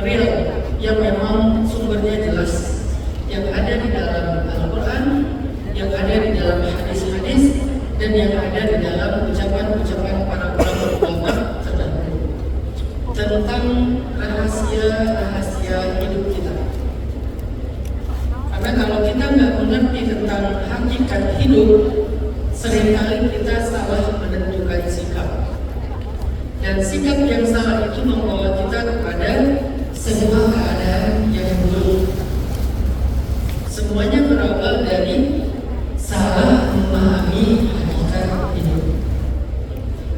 real, yang memang sumbernya jelas, yang ada di dalam Al-Quran, yang ada di dalam hadis-hadis, dan yang ada di dalam ucapan-ucapan para ulama terdahulu tentang rahasia-rahasia hidup kita. Karena kalau kita nggak mengerti tentang hakikat hidup, seringkali kita salah menentukan sikap. Dan sikap yang salah itu membawa kita kepada sebuah keadaan yang buruk. Semuanya berawal dari salah memahami hakikat hidup.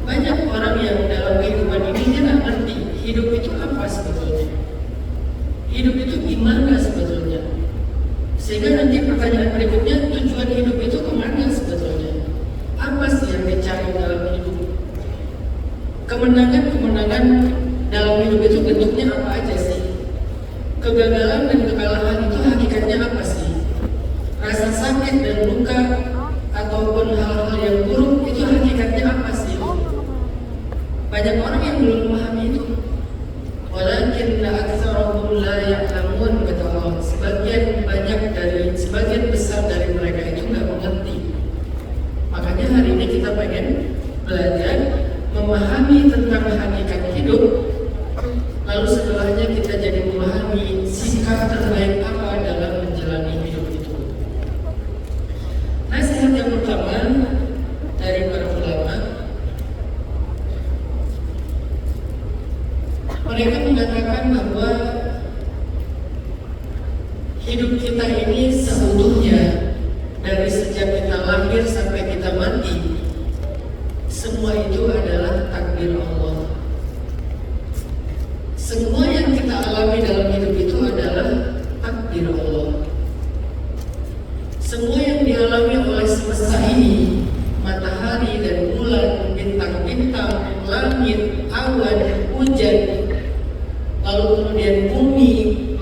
Banyak orang yang dalam kehidupan ini dia nggak ngerti hidup itu apa sebetulnya. Hidup itu gimana sebetulnya. Sehingga nanti pertanyaan berikutnya, tujuan hidup itu kemana sebetulnya? Apa sih yang dicari dalam hidup? Kemenangan dalam hidup itu bentuknya apa aja sih? Kegagalan dan kekalahan itu hakikatnya apa sih? Rasa sakit dan luka ataupun hal-hal yang buruk itu hakikatnya apa sih? Banyak orang yang belum memahami itu. Walakinna aktsarahum la ya'lamun, kata Allah. Sebagian besar dari mereka itu nggak mengerti. Makanya hari ini kita pengen belajar memahami tentang hakikat hidup. Lalu setelahnya kita jadi memahami sikap terbaik apa dalam menjalani hidup itu. Nasihat yang pertama dari para ulama, mereka mengatakan bahwa hidup kita ini seutuhnya, dari sejak kita lahir sampai kita mati, semua itu adalah takdir Allah. Semua yang kita alami dalam hidup itu adalah takdir Allah. Semua yang dialami oleh semesta ini, matahari dan bulan, bintang-bintang, langit, awan, hujan, lalu kemudian bumi,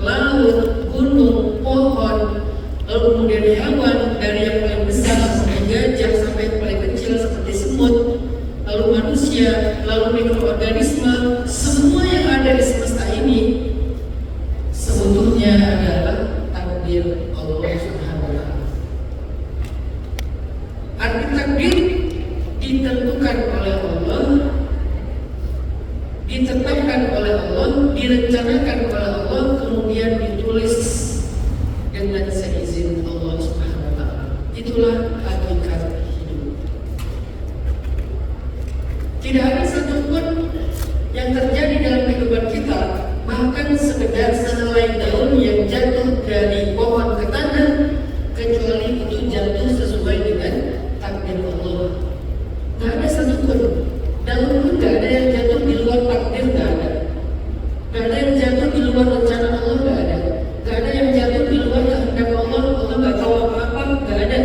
laut, gunung, pohon, lalu kemudian hewan, dari yang paling besar sampai gajah, sampai yang paling kecil seperti semut, lalu manusia, lalu mikroorganisme, semua yang ada di semesta ini seutuhnya adalah takdir Allah Subhanahu wa Ta'ala. Arti takdir ditentukan oleh Allah, ditetapkan oleh Allah, direncanakan oleh Allah, kemudian ditulis dengan seizin Allah Subhanahu wa Ta'ala. Itulah hakikat hidup. Tidak ada satupun yang terjadi dalam kehidupan kita, bahkan sekedar sehelai daun yang jatuh dari pohon ke tanah, kecuali itu jatuh sesuai dengan takdir Allah. Tidak ada satupun. Daun pun tidak ada yang jatuh di luar takdir, tidak ada. Tidak ada yang jatuh di luar rencana Allah, tidak ada. Tidak ada yang jatuh di luar kehendak Allah, Allah nggak tahu apa-apa, tidak ada.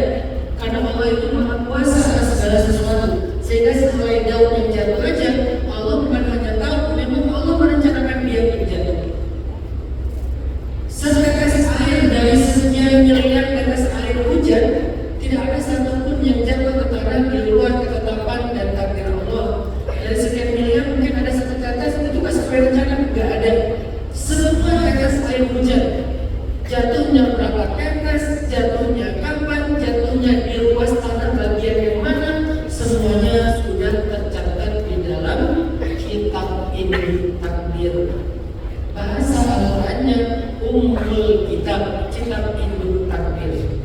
Karena Allah itu maha kuasa atas segala sesuatu. Sehingga sesuai daun yang jatuh aja, Allah bukan hanya tahu, memang Allah merencanakan dia untuk jatuh. Setetes air dari senyap nyeriak tetes air hujan, tidak ada satupun yang jatuh ke tanah di luar ketetapan dan takdir Allah. Dari sekian miliar mungkin ada satu tetes, itu nggak sesuai rencana, nggak ada. Semua tetes air hujan, jatuhnya berapa tetes, jatuhnya kapan, jatuhnya di luas tanah bagian yang mana, semuanya sudah tercatat di dalam kitab ini takdir. Bahasa Al-Qurannya Ummul Kitab, kitab induk takdir.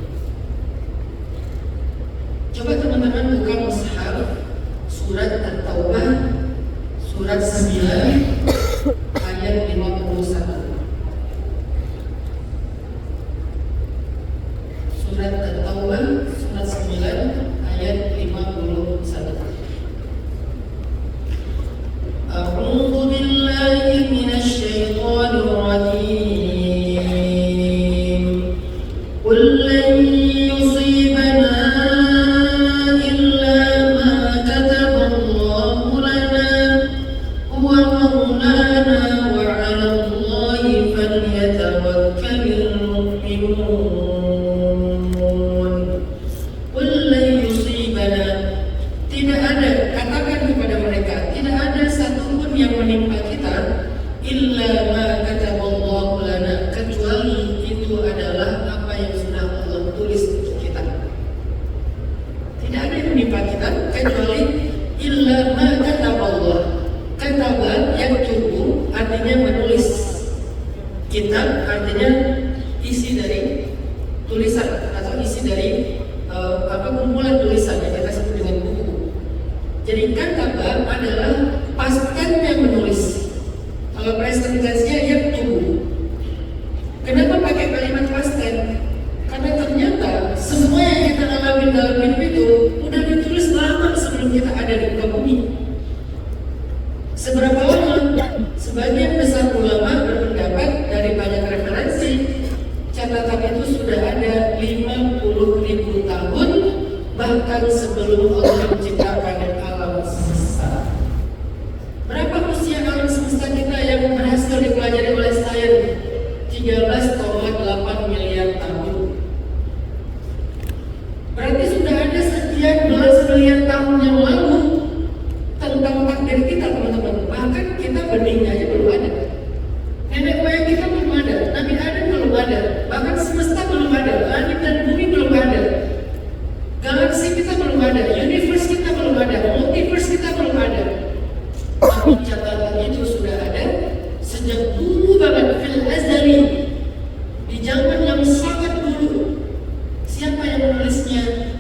Coba teman-teman buka mushaf surat At-Taubah surat 9 ayat 51. Surat At-Taubah surat 9 ayat 51. A'udzu billahi minasy syaithanir rajim. Qul lan yusibana illa ma kataballahu lana huwa maulana wa 'ala Allahi falyatawakkalul mu'minun. Qul lan yusibana, tidak ada, katakan kepada mereka, tidak ada satupun yang menimpa kita illa ma kataballahu artinya menulis. Kitab artinya isi dari tulisan atau isi dari kumpulan tulisan yang kita sebut dengan buku. Jadi kataba adalah pasukan yang menulis. Kalau presentasinya yaktubu. Kenapa pakai kalimat pasukan? Karena ternyata semua yang kita alami dalam hidup itu udah ditulis lama sebelum kita ada di muka bumi. Seberapa lama? Sebagian besar ulama berpendapat dari banyak referensi, catatan itu sudah ada 50.000 tahun, bahkan sebelum Allah menciptakan alam semesta. Berapa usia alam semesta kita yang berhasil dipelajari oleh sains? 13,8 miliar tahun. Berarti sudah ada sekian belas miliar tahun yang lalu tentang takdir kita, teman-teman. Bahkan kita beningnya aja belum ada. Nenek moyang kita belum ada, Nabi Adam belum ada, bahkan semesta belum ada, langit dan bumi belum ada, galaksi kita belum ada, universe kita belum ada, multiverse kita belum ada. Tapi catatan itu sudah ada sejak dulu banget, fil azali, di zaman yang sangat dulu. Siapa yang menulisnya?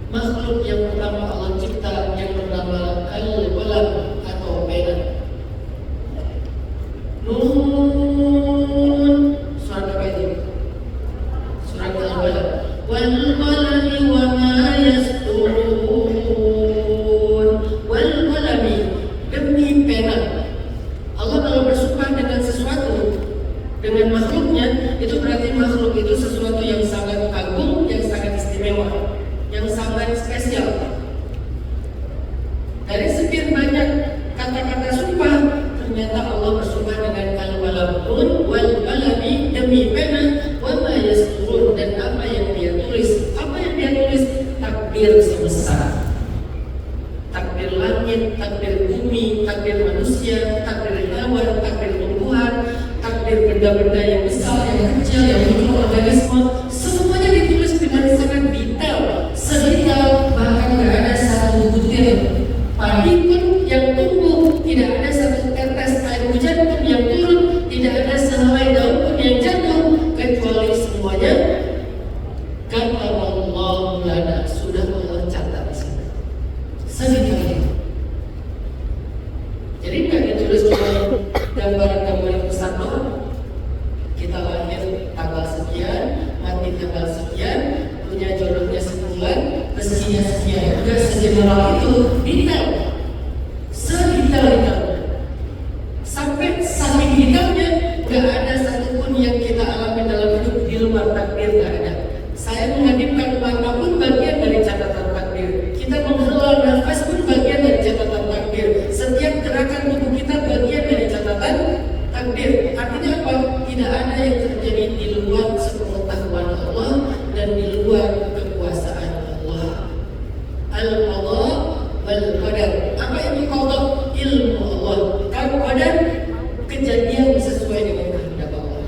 Makhluk yang pertama Allah cipta yang bernama al-qalam atau pena. Nun, surat apa itu? Surat al-qalam. Wal qalami wa ma yasturun. Wal qalami, demi pena. Allah kalau bersumpah dengan sesuatu, dengan makhluknya, itu berarti makhluk itu sesuatu yang sangat agung, yang sangat istimewa, yang sangat spesial. Dari sekian banyak kata-kata sumpah, ternyata Allah bersumpah dengan al-qalam wal qalami, demi pena, wa ma yasturun, dan apa yang dia tulis. Apa yang dia tulis? Takdir semesta, takdir langit, takdir bumi, takdir manusia, takdir hewan, takdir tumbuhan, takdir benda-benda yang besar, yang kecil, yang mikroorganisme, semuanya ditulis dengan sangat detail, sedetail bahkan tidak ada satu butir padi pun yang tumbuh, tidak ada satu tetes air hujan pun yang turun, tidak ada sehelai daun pun yang jatuh, kecuali semuanya kata Allah lana, sudah Allah catat di sana. Sedetail. Jadi nggak ditulis cuma gambar-gambar besar doang. Kita lahir tanggal sekian, mati tanggal sekian, punya jodohnya sebulan, rezekinya sekian. Enggak segeneral itu, detail, sedetail itu. Sampai saking detailnya, nggak ada satupun yang kita alami dalam hidup di luar takdir, nggak ada. Saya menghadapkan mata pun bagian dari catatan takdir. Kita menghela nafas pun bagian dari catatan takdir. Setiap gerakan tubuh kita bagian dari catatan takdir. Artinya apa? Tidak ada yang terjadi di luar sepengetahuan Allah dan di luar kekuasaan Allah. Al-qadha wal qadar. Apa itu qadha? Ilmu Allah. Kalau qadar, kejadian sesuai dengan kehendak Allah.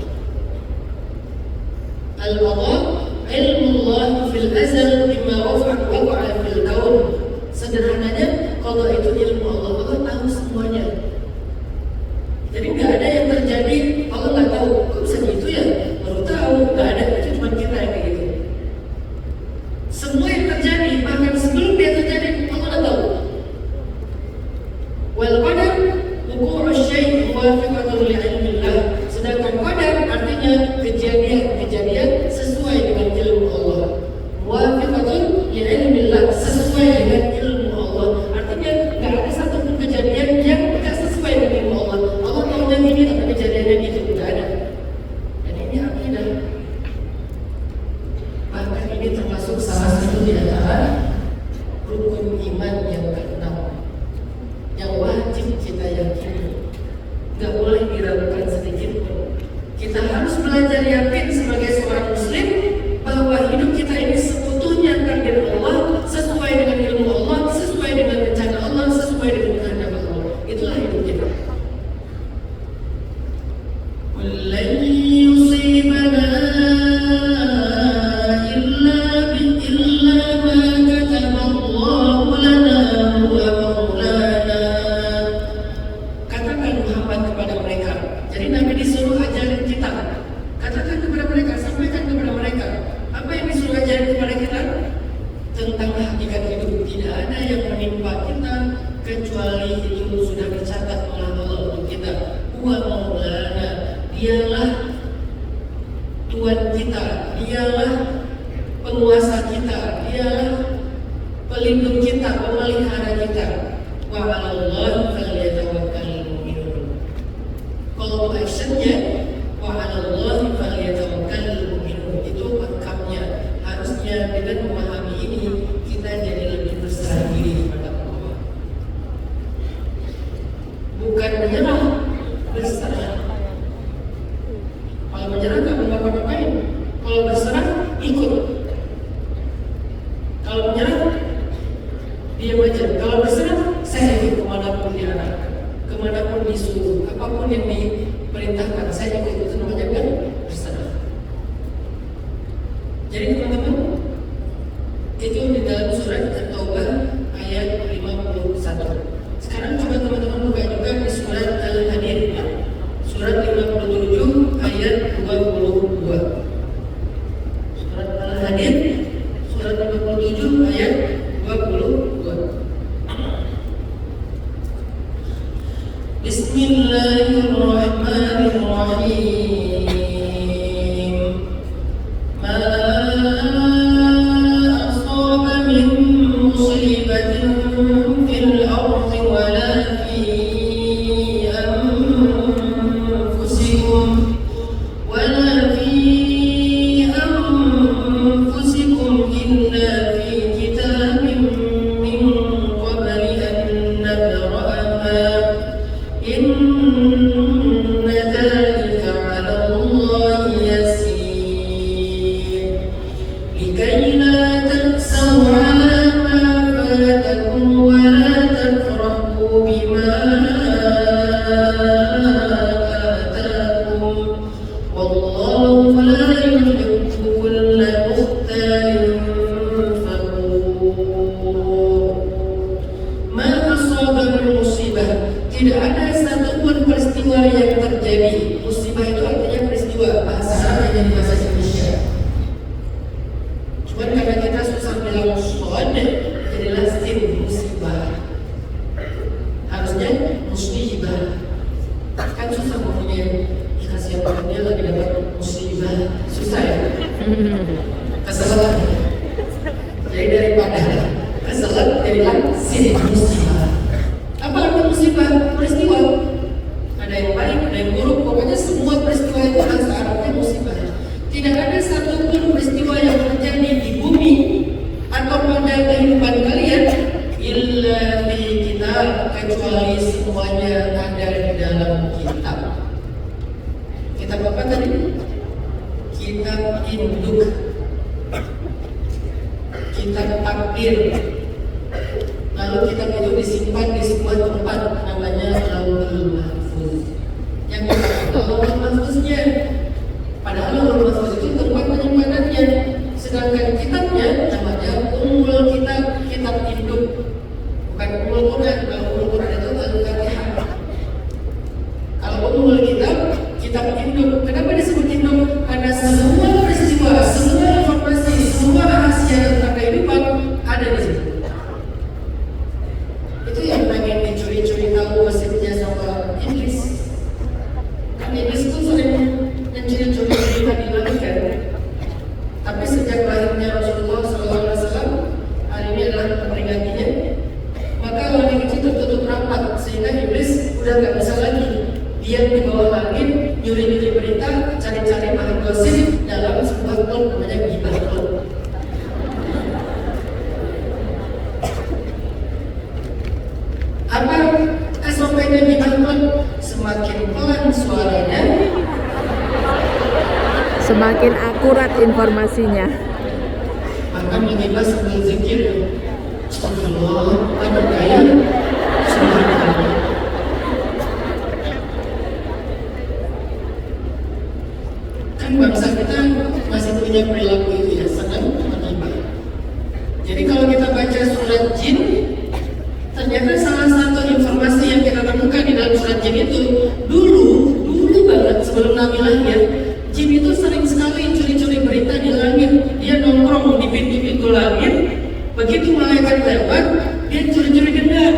Al-qadha ilmu Allah fil azal bima waqa'a fil kaun. Sederhananya, qadha itu ilmu Allah. Allah tahu semuanya. Jadi nggak ada yang terjadi Allah nggak tahu. Kok bisa gitu ya? Baru tahu. Nggak ada. Itu cuma kita yang kayak gitu. Semua yang terjadi, bahkan sebelum dia terjadi, Allah nggak tahu. Wal qadar wuqu'u syai' muwafiqatan li ilmillah. Sedangkan qadar artinya kejadian-kejadian sesuai dengan ilmu Allah. Muwafiqatan li ilmillah, sesuai dengan ilmu Allah. Artinya nggak ada satupun kejadian yang tidak sesuai dengan ilmu Allah. Allah tahunya ini tapi kejadiannya itu tidak ada. Dan ini akidah. Bahkan ini termasuk salah satu di antara rukun iman yang keenam yang wajib kita yakini, nggak boleh diragukan sedikit pun. Kita harus belajar yakin sebagai seorang muslim bahwa hidup kita ini seutuhnya takdir Allah, sesuai dengan ilmu Allah, sesuai dengan rencana Allah, sesuai dengan kehendak Allah. Itulah hidup kita. Lan yusibana illa ma kataballahu lana wa maulana. Katakan Muhammad kepada mereka Jadi Nabi disuruh ajarin kita, katakan kepada mereka, sampaikan kepada mereka. Apa yang disuruh ajarin kepada kita? Tentang hakikat hidup. Tidak ada yang menimpa kita kecuali itu sudah dicatat oleh Allah untuk kita. Huwa maulana, dialah Tuhan kita, dialah penguasa kita, dialah pelindung kita, pemelihara kita. Wa 'alallahi falyatawakkalul mu'minun. Call to actionnya, wa 'alallahi falyatawakkalul mu'minun. Itu lengkapnya. Harusnya dengan memahami ini kita jadi lebih berserah diri kepada Allah. Bukan menyerah, berserah. Kalau menyerah nggak mau ngapa-ngapain. Kalau berserah ikut. Kalau menyerah diam aja. Kalau berserah saya ikut kemanapun diarahkan, kemanapun disuruh, apapun yang diperintahkan saya ikut. Itu namanya kan berserah. Jadi teman-teman, itu di dalam surat At-Taubah ayat 51. Sekarang coba teman-teman buka juga di surat Al-Hadid, surat 57 ayat 22. Surat Al-Hadid, surat 57 ayat 22. Bismillahirrahmanirrahim. Ma asaba min musibatin fil ardi wala fi anfusikum illa fi kitabin min qabli an nabra'aha. Inna dzalika 'ala Allahi yasir. Likay la ta'saw 'ala ma fatakum wa la tafrahu bima atakum. Wallahu la yuhibbu kulla mukhtalin fakhur. Ma asaba min musibah, tidak ada satupun peristiwa yang terjadi. Musibah itu artinya peristiwa, bahasa Arabnya di bahasa Indonesia. Cuma karena kita susah bilang shod, jadilah sin musibah. Harusnya musibah. Kan susah ngomongnya. Kasihan banget dia lagi dapat musibah. Susah ya? Kesalahan. Jadi daripada kesalahan, jadilah sin musibah. Apa arti musibah? Peristiwa. Ada yang baik, ada yang buruk. Pokoknya semua peristiwa itu bahasa Arabnya musibah. Tidak ada satupun peristiwa yang terjadi di bumi atau pada kehidupan kalian illa fi kitab, kecuali semuanya ada di dalam kitab. Kitab apa tadi? Kitab induk, kitab takdir. Lalu kitab itu disimpan di sebuah tempat namanya Lauhul Mahfuz. Yang Lauhul Mahfuznya, padahal Lauhul Mahfuz itu tempat penyimpanannya. Sedangkan kitabnya namanya Ummul Kitab, kitab induk. Bukan Ummul Quran. Kalau Ummul Quran itu Al-Fatihah. Kalau Ummul Kitab, kitab induk. Kenapa disebut induk? Karena semua peristiwa, semua informasi, semua rahasia tentang kehidupan ada di situ. Itu yang pengen dicuri-curi tahu nasibnya sama iblis. Kan iblis itu sering mencuri-curi kehidupan di langit kan. Tapi sejak lahirnya Rasulullah SAW, hari ini adalah memperingatinya, maka langit itu tertutup rapat sehingga iblis udah gak bisa lagi diam di bawah langit, nyuri-nyuri berita, cari-cari bahan gosip dalam sebuah klub namanya Gibah Club. Apa SOP-nya Gibah Club? Semakin pelan suaranya, semakin akurat informasinya. maka menghibah sambil zikir. Astagfirullah, ada gaya. Subhanallah. Kan bangsa kita masih punya perilaku itu ya, senang menghibah. Jadi kalau kita baca surat Jin, ternyata salah satu informasi yang kita temukan di dalam surat Jin itu dulu banget sebelum Nabi lahir, jin itu sering sekali curi-curi berita di langit. Dia nongkrong di pintu-pintu langit. Begitu malaikat lewat, dia curi-curi dengar.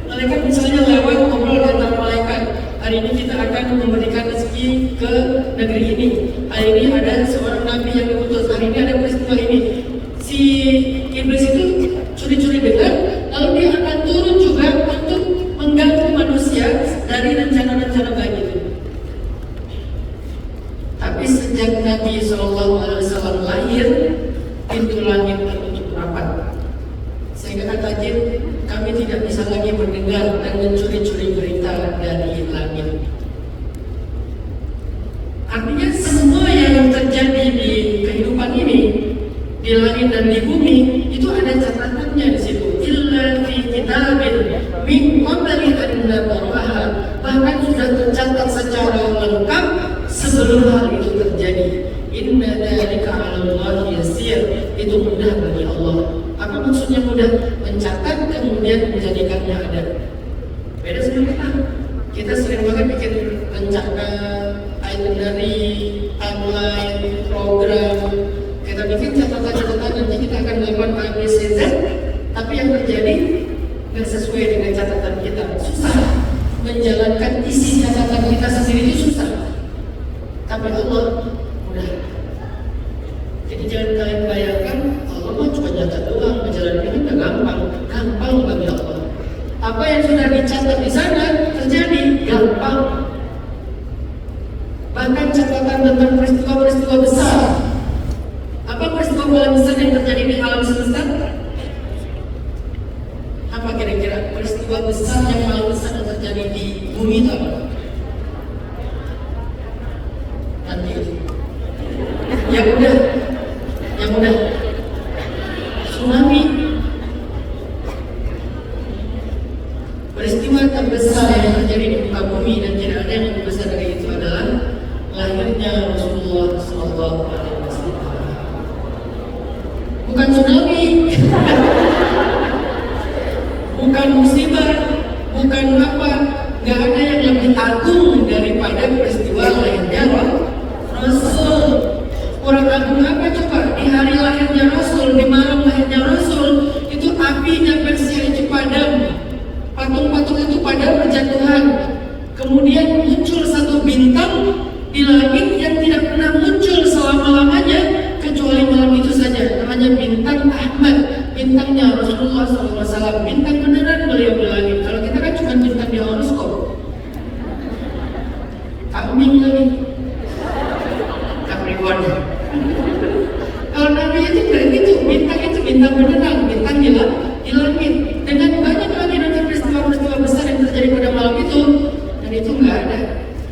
Malaikat misalnya lewat ngobrol dengan malaikat. Hari ini kita akan memberikan rezeki ke negeri ini. Hari ini ada seorang nabi yang diutus. Hari ini ada peristiwa ini. Si iblis itu curi-curi dengar, lalu dia akan turun juga untuk mengganggu manusia dari rencana-rencana baik itu. Tapi sejak Nabi SAW lahir, pintu langit tertutup rapat. Sehingga kata jin, kami tidak bisa lagi mendengar dan mencuri-curi berita dari langit. Artinya semua yang terjadi di kehidupan ini, di langit dan di bumi, itu ada catatannya di situ. Illa fi kitabin min qabli an nabraha. Bahkan sudah tercatat secara lengkap sebelum hal itu terjadi. Inna dzalika 'ala Allahi yasir. Itu mudah bagi Allah. Apa maksudnya mudah? Mencatat kemudian menjadikannya ada. Beda sama kita. Kita sering banget bikin rencana, itinerary, timeline, program. Kita bikin catatan-catatan nanti kita akan melakukan A, B, C, Z. Tapi yang terjadi nggak sesuai dengan catatan kita. Susah menjalankan isi catatan kita sendiri itu susah. Tapi Allah mudah. Jadi jangan kalian bayangkan Allah mah cuma catat doang, menjalankan ini udah gampang bagi Allah. Apa yang sudah dicatat di sana terjadi gampang. Bahkan catatan tentang peristiwa-peristiwa besar. Apa peristiwa paling besar yang terjadi di alam semesta? Apa kira-kira peristiwa besar yang paling besar yang terjadi di bumi itu apa? Nanti yang mudah tsunami. Peristiwa terbesar yang terjadi di muka bumi dan tidak ada yang lebih besar dari itu adalah lahirnya Rasulullah SAW. Bukan tsunami, bukan musibah, bukan apa, nggak ada yang lebih agung daripada peristiwa lahirnya Rasul. Kurang agung apa coba? Di hari lahirnya Rasul, di malam lahirnya Rasul, itu apinya bersiari padam, patung-patung itu pada berjatuhan. Kemudian muncul satu bintang di langit yang tidak pernah muncul selama-lamanya kecuali malam itu saja. Namanya bintang Ahmad, bintangnya Rasulullah SAW. Bintang beneran beliau di langit. Kalau kita kan cuma bintang di horoskop. Kambing lagi, Capricorn. Kalau Nabi itu begitu, bintang itu bintang beneran, bintang di langit. Dengan banyak lagi nanti peristiwa-peristiwa besar yang terjadi pada malam itu, dan itu nggak ada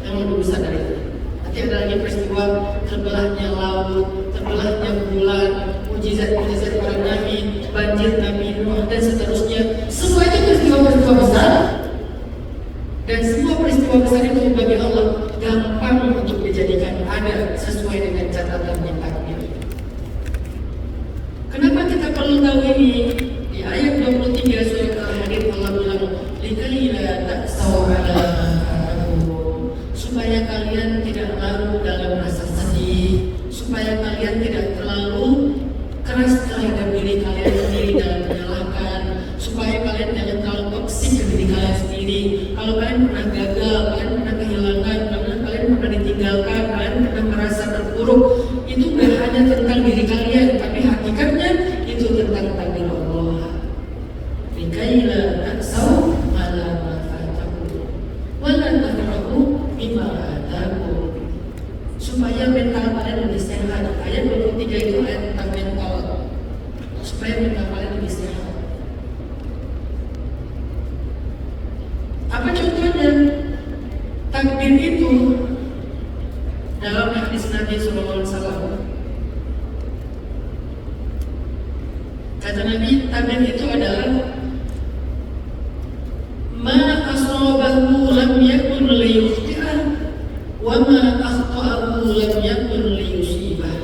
yang lebih besar dari itu. Nanti ada lagi peristiwa terbelahnya laut, terbelahnya bulan, mujizat-mujizat para nabi, banjir Nabi Nuh dan seterusnya. Semua itu peristiwa-peristiwa besar, dan semua peristiwa besar itu bagi Allah gampang untuk dijadikan ada sesuai dengan catatannya takdir. Kenapa kita perlu tahu ini? Di ayat 23 surat Al-Hadid Allah bilang, "Likai la ta'saw 'ala ma fatakum." Supaya kalian tidak larut dalam rasa sedih, supaya kalian tidak terlalu keras terhadap diri kalian sendiri dalam menyalahkan, supaya kalian jangan terlalu toksik ke diri kalian sendiri. Kalau kalian pernah gagal, kalian pernah kehilangan, kalian pernah ditinggalkan, kalian pernah merasa terpuruk, itu bukan hanya tentang diri kalian, tapi hakikatnya itu tentang takdir Allah. Likaila ta'saw 'ala ma fatakum wa la tafrahu bima atakum. Supaya mental kalian lebih sehat. Ayat 23 itu ayat tentang mental. Supaya mental kalian lebih sehat. Apa contohnya? Takdir itu dalam hadis Nabi SAW. Kata Nabi, takdir itu adalah ma asabahu lam yakun liyukhti'ah wa ma akhta'ahu lam yakun liyusibah.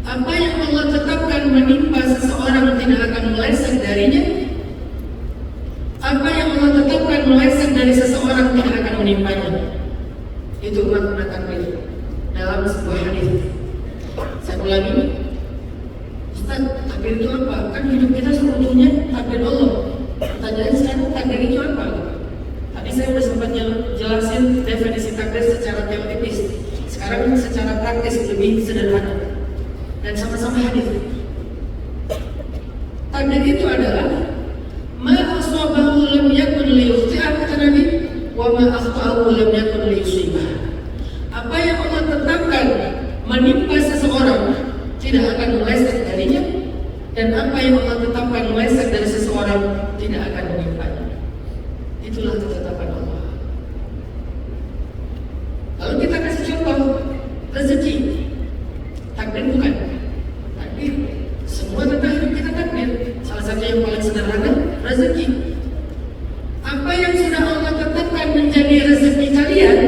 Apa yang Allah tetapkan menimpa seseorang tidak akan meleset darinya. Apa yang Allah tetapkan meleset dari seseorang tidak akan menimpanya. Itu makna takdir dalam sebuah hadis. Saya ulangi, Ustaz, takdir itu apa? Kan hidup kita seutuhnya takdir Allah. Pertanyaan sekarang, takdir itu apa? Tadi saya sudah sempat jelasin definisi takdir secara teoritis. Sekarang secara praktis lebih sederhana dan sama-sama hadis. Takdir itu adalah ma asabahu lam yakun liyukhti'ah, kata Nabi, wa ma akhta'ahu lam yakun liyusibah. Apa yang Allah tetapkan menimpa seseorang tidak akan meleset darinya, dan apa yang Allah tetapkan meleset dari seseorang tidak akan menimpanya. Itulah ketetapan Allah. Lalu kita kasih contoh rezeki. Takdir bukan? Takdir. Semua tentang hidup kita takdir. Salah satu yang paling sederhana, rezeki. Apa yang sudah Allah tetapkan menjadi rezeki kalian,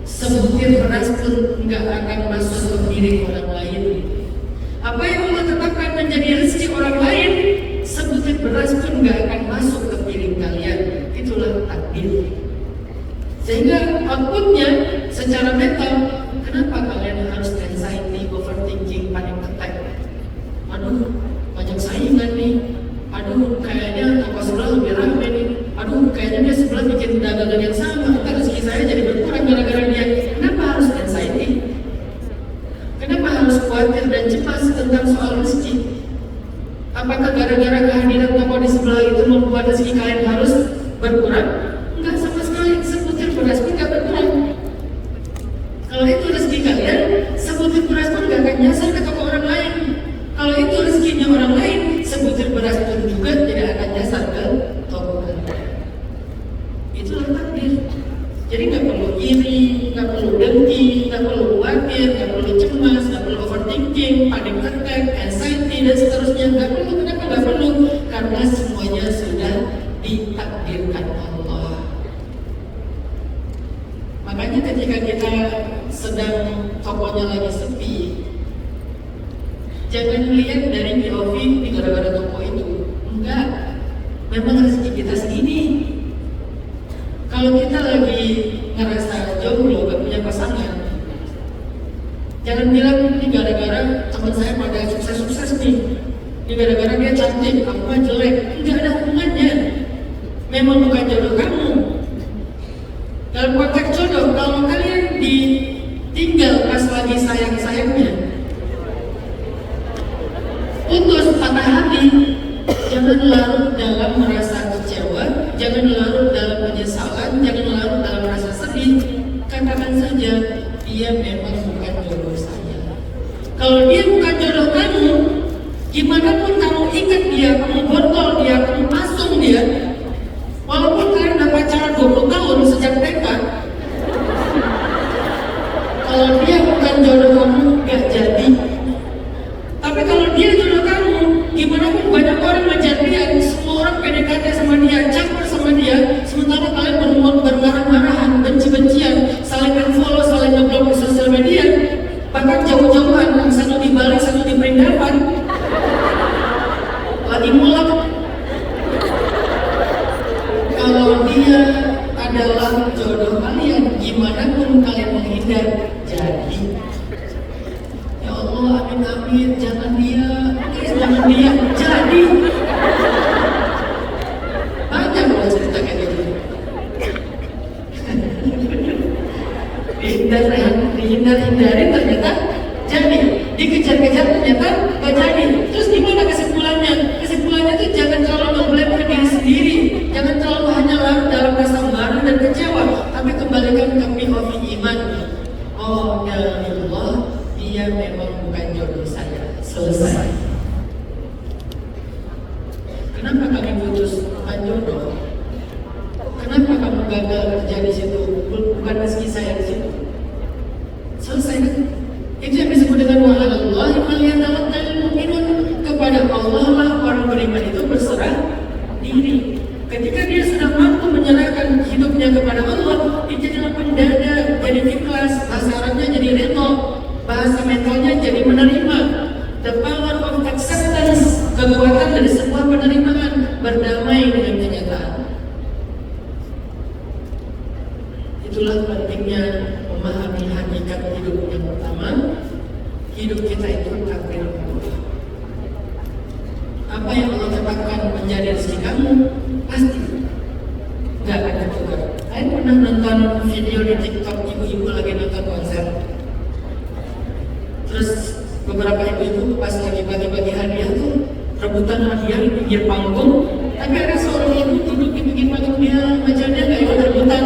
sebutir beras pun nggak akan masuk ke piring orang lain. Apa yang Allah tetapkan menjadi rezeki orang lain, sebutir beras pun nggak akan masuk ke piring kalian. Itulah takdir. Sehingga outputnya secara mental, kenapa kalian harus anxiety, overthinking, panic attack? Aduh, banyak saingan nih. Aduh, kayaknya toko sebelah lebih rame nih. Aduh, kayaknya dia sebelah bikin dagangan yang sama. Ntar rezeki saya jadi berkurang gara-gara dia. Kenapa harus anxiety? Kenapa harus khawatir dan cemas tentang soal rezeki? Apakah gara-gara kehadiran toko di sebelah itu membuat rezeki kalian harus berkurang? Enggak sama sekali. Sebutir beras pun enggak berkurang. Kalau itu rezeki kalian, sebutir beras pun enggak akan nyasar ke toko orang lain. Kalau itu rezekinya orang lain, sebutir beras pun juga tidak akan nyasar ke toko orang lain. Itulah takdir. Jadi nggak perlu iri, nggak perlu dengki, nggak perlu khawatir, nggak perlu cemas, nggak perlu overthinking, panic attack, anxiety dan seterusnya. Nggak perlu. Kenapa nggak perlu? Karena semuanya sudah ditakdirkan Allah. Makanya ketika kita sedang tokonya lagi sepi, jangan lihat dari POV di gara-gara toko itu. Enggak, memang rezeki kita segini. Kalau kita lagi ngerasa jomblo, gak punya pasangan, jangan bilang ini gara-gara teman saya pada sukses-sukses nih, ini gara-gara dia cantik, aku mah jelek. Enggak ada hubungannya. Memang bukan jodoh kamu. Dalam konteks jodoh, kalau kalian ditinggal pas lagi sayang-sayangnya, putus, patah hati, jangan larut dalam merasa kecewa, jangan larut dalam penyesalan, jangan larut dalam rasa sedih. Katakan saja, dia memang bukan jodoh saya. Kalau dia bukan jodoh kamu, gimana pun kamu ikat dia, kamu borgol dia, kamu pasung dia, walaupun kalian udah pacaran 20 tahun sejak TK, kalau dia bukan jodoh kamu, gak jadi. Tapi kalau dia jodoh kamu, gimana pun banyak orang menjadian, semua orang PDKT sama dia, campur sama dia, sementara kalian bermarah-marahan, benci-bencian, saling follow, saling ngeblok di sosial media, bahkan jauh-jauhan, satu di Bali, satu di Perindapan, lagi mulak. Kalau dia adalah jodoh kalian, gimana pun kalian menghindar, jadi. Ya Allah, amin amin, jangan dia, jangan dia, jadi. Banyak loh cerita kayak gitu. Dihindar-hindarin ternyata jadi, dikejar-kejar ternyata gak jadi. Terus gimana kesimpulannya? Kesimpulannya tuh jangan terlalu ngeblamkan diri sendiri, jangan terlalu hanya larut dalam rasa marah dan kecewa, tapi kembalikan ke POV iman. Oh ya Allah, dia memang bukan jodoh saya. Selesai. Kenapa kami putus? Bukan jodoh. Kenapa kamu gagal kerja di situ? Bukan rezeki saya di situ. Selesai kan? Itu yang disebut dengan wa'alallahi falyatawakkalul mu'minun. Kepada Allah lah orang beriman itu berserah diri. Ketika dia sudah mampu menyerahkan hidupnya kepada Allah, dia jadi lapang dada, jadi ikhlas, bahasa Arabnya jadi ridho, bahasa mentalnya jadi menerima. The power of acceptance, kekuatan dari sebuah penerimaan, berdamai dengan kenyataan. Itulah pentingnya memahami hakikat hidup. Yang pertama, hidup kita itu takdir Allah. Apa yang Allah tetapkan menjadi rezeki kamu pasti nggak ada juga. Saya pernah nonton video di TikTok ibu-ibu lagi nonton konser. Terus beberapa ibu-ibu pas lagi bagi-bagi hadiah tuh rebutan hadiah di pinggir panggung. Tapi ada seorang ibu duduk di pinggir panggung, dia macamnya nggak ikut rebutan.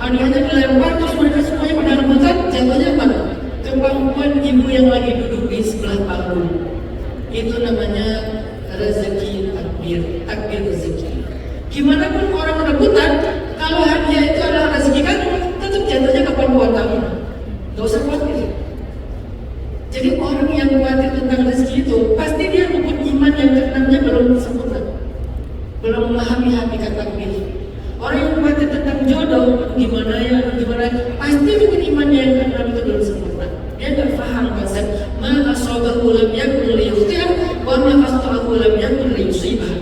Hadiahnya dilempar terus mereka semuanya pada rebutan, jatuhnya mana? Ke pangkuan ibu yang lagi duduk di sebelah panggung. Itu namanya rezeki takdir rezeki. Gimana pun orang rebutan, kalau hadiah itu adalah rezeki kamu, tetap jatuhnya ke pangkuan kamu. Gak usah khawatir. Jadi orang yang khawatir tentang rezeki itu pasti dia mempunyai iman yang keenamnya belum sempurna, belum memahami hakikat takdir. Orang yang khawatir tentang jodoh, gimana, pasti mempunyai iman yang keenam itu belum sempurna. Dia nggak paham konsep ma asabahu lam yakun liyukhti'ah wa ma akhtahu lam yakun liyusibah.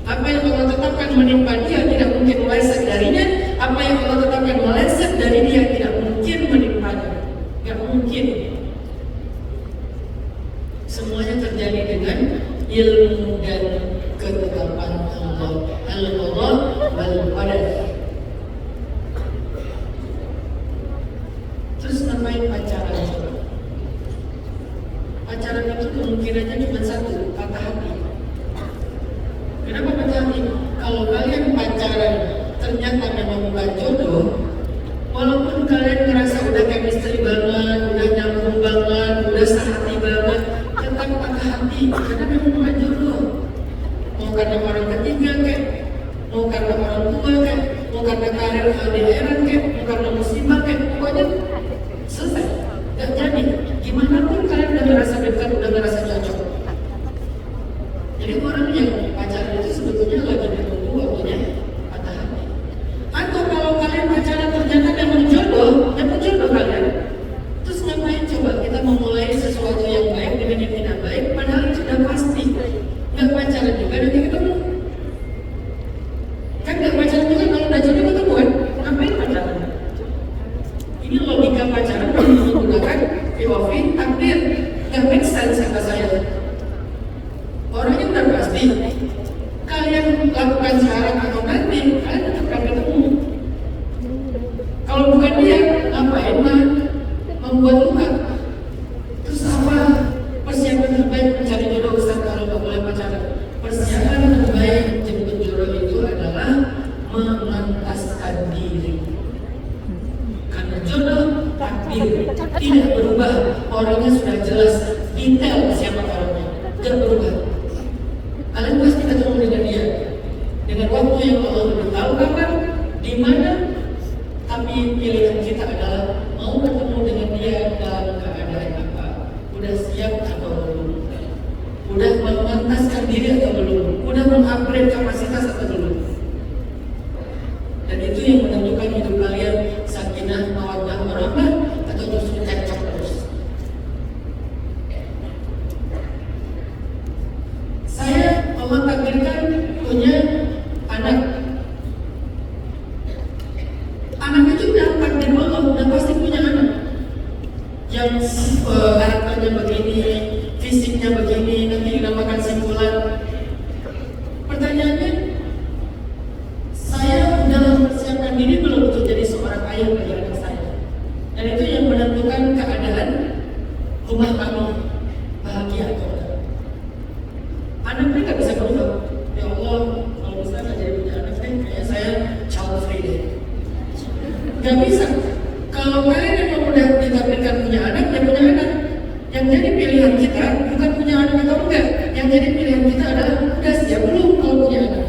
Apa yang Allah tetapkan menimpa dia tidak mungkin meleset darinya. Apa yang Allah tetapkan meleset dari dia tidak mungkin menimpanya. Nggak mungkin. Semuanya terjadi dengan ilmu dan ketetapan Allah. Al-qadha wal qadar. Terus ngapain pacaran? Pacaran itu kemungkinannya cuma satu, patah hati. Kenapa patah hati? Kalau kalian pacaran ternyata memang bukan jodoh, walaupun kalian ngerasa udah chemistry banget, udah nyambung banget, udah sehati banget, tetap patah hati karena memang bukan jodoh. Mau karena orang ketiga kek, mau karena orang tua kek, mau karena karir LDR kek, mau karena musibah kek, pokoknya selesai, gak jadi. Gimana pun kalian udah ngerasa dekat, udah ngerasa cocok. Jadi orang yang pacaran itu sebetulnya lagi menunggu waktunya patah hati. Atau kalau kalian pacaran ternyata memang jodoh kalian, terus ngapain coba kita memulai sesuatu yang baik dengan yang tidak baik, padahal sudah pasti nggak pacaran juga nanti ketemu. Kan nggak pacaran juga kalau udah jodoh ketemu kan? Ngapain pacaran? Ini logika pacaran menggunakan POV takdir. Nggak make sense kata saya. Orangnya udah pasti. Kalian lakukan sekarang atau nanti, kalian tetap akan ketemu. Kalau bukan dia, ngapain mah membuat luka? Terus apa persiapan terbaik mencari jodoh Ustaz kalau nggak boleh pacaran? Persiapan terbaik jemput jodoh itu adalah memantaskan diri. Karena jodoh takdir tidak berubah, orangnya sudah jelas, detail siapa orangnya, tidak berubah. Kalian pasti ketemu dengan dia, dengan waktu yang Allah lebih tahu kapan, di mana. Tapi pilihan kita adalah mau ketemu dengan dia dalam keadaan apa? Udah siap atau belum? Udah memantaskan diri atau belum? Udah mengupgrade kapasitas atau belum? Dan itu yang menentukan hidup kalian sakinah, mawaddah, warahmah atau justru cekcok terus. Saya Allah takdirkan punya anak. Anak itu udah takdir Allah, udah pasti punya anak yang karakternya begini, fisiknya begini, nanti dinamakan simpulan. Pertanyaannya, saya dalam mempersiapkan diri belum untuk jadi seorang ayah bagi anak saya. Dan itu yang menentukan keadaan rumah kami bahagia atau enggak. Anaknya nggak bisa berubah. Ya Allah, kalau bisa nggak jadi punya anak, kayaknya saya child free deh. Gak bisa. Kalau kalian yang udah ditakdirkan punya anak, ya punya anak. Yang jadi pilihan kita bukan punya anak atau enggak. Yang jadi pilihan kita adalah udah siap belum kalau punya anak.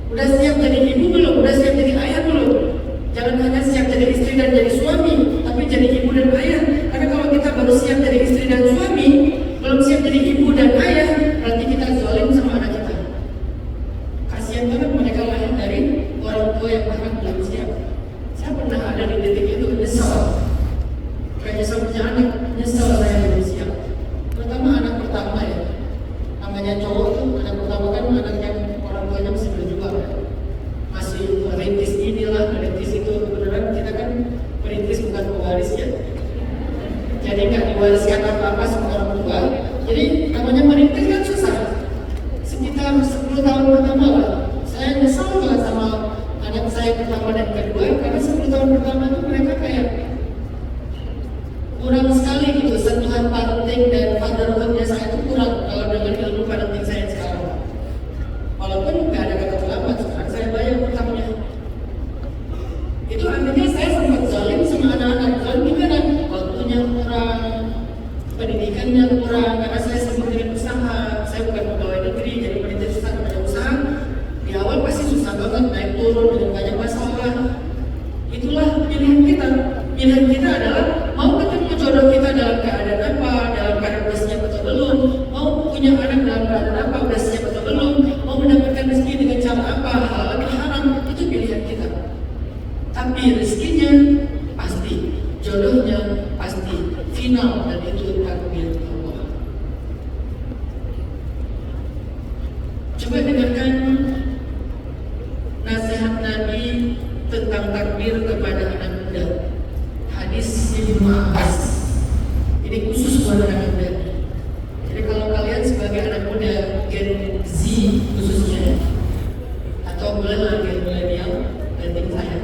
Udah siap jadi ibu belum? Udah siap jadi ayah belum? Jangan hanya siap jadi istri dan jadi suami, tapi jadi ibu dan ayah. Karena kalau kita baru siap jadi istri dan suami, belum siap jadi ibu dan ayah, berarti kita zalim sama anak kita. Kasihan banget mereka lahir dari orang tua yang bahkan belum siap. Saya pernah ada di titik itu, nyesel. Kayak nyesel punya anak, nyesel saya belum siap. Terutama anak pertama ya. Namanya cowok tuh, anak pertama kan anak yang orang tuanya masih berjuang, masih rintis ini. diwariskan apa-apa sama orang tua. Jadi namanya merintis kan susah. Sekitar 10 tahun pertama lah, saya nyesal banget sama anak saya pertama dan kedua, karena 10 tahun pertama itu mereka kayak kurang sekali gitu sentuhan parenting dan fatherhoodnya saya itu kurang kalau dengan ilmu parenting saya sekarang. Walaupun nggak ada kata terlambat, sekarang saya bayar utangnya. Itu artinya saya sempat zalim sama anak-anak. Zalim gimana? Waktunya kurang, pendidikannya kurang, karena saya sibuk dengan usaha. Saya bukan pegawai negeri, jadi pendidik susah banyak usaha. Di awal pasti susah banget, naik turun dengan banyak masalah. Itulah pilihan kita. Pilihan kita adalah mau ketemu jodoh kita dalam keadaan apa, dalam keadaan udah siap atau belum, mau punya anak dalam keadaan apa, udah siap atau belum, mau mendapatkan rezeki dengan cara apa, halal atau haram, itu pilihan kita. Tapi rezekinya pasti, jodohnya pasti, final, dan itu takdir Allah. Coba dengarkan nasihat Nabi tentang takdir kepada anak muda. Hadis Ibnu Abbas. Ini khusus buat anak muda. Jadi kalau kalian sebagai anak muda Gen Z khususnya, atau bolehlah Gen milenial, ganting saya,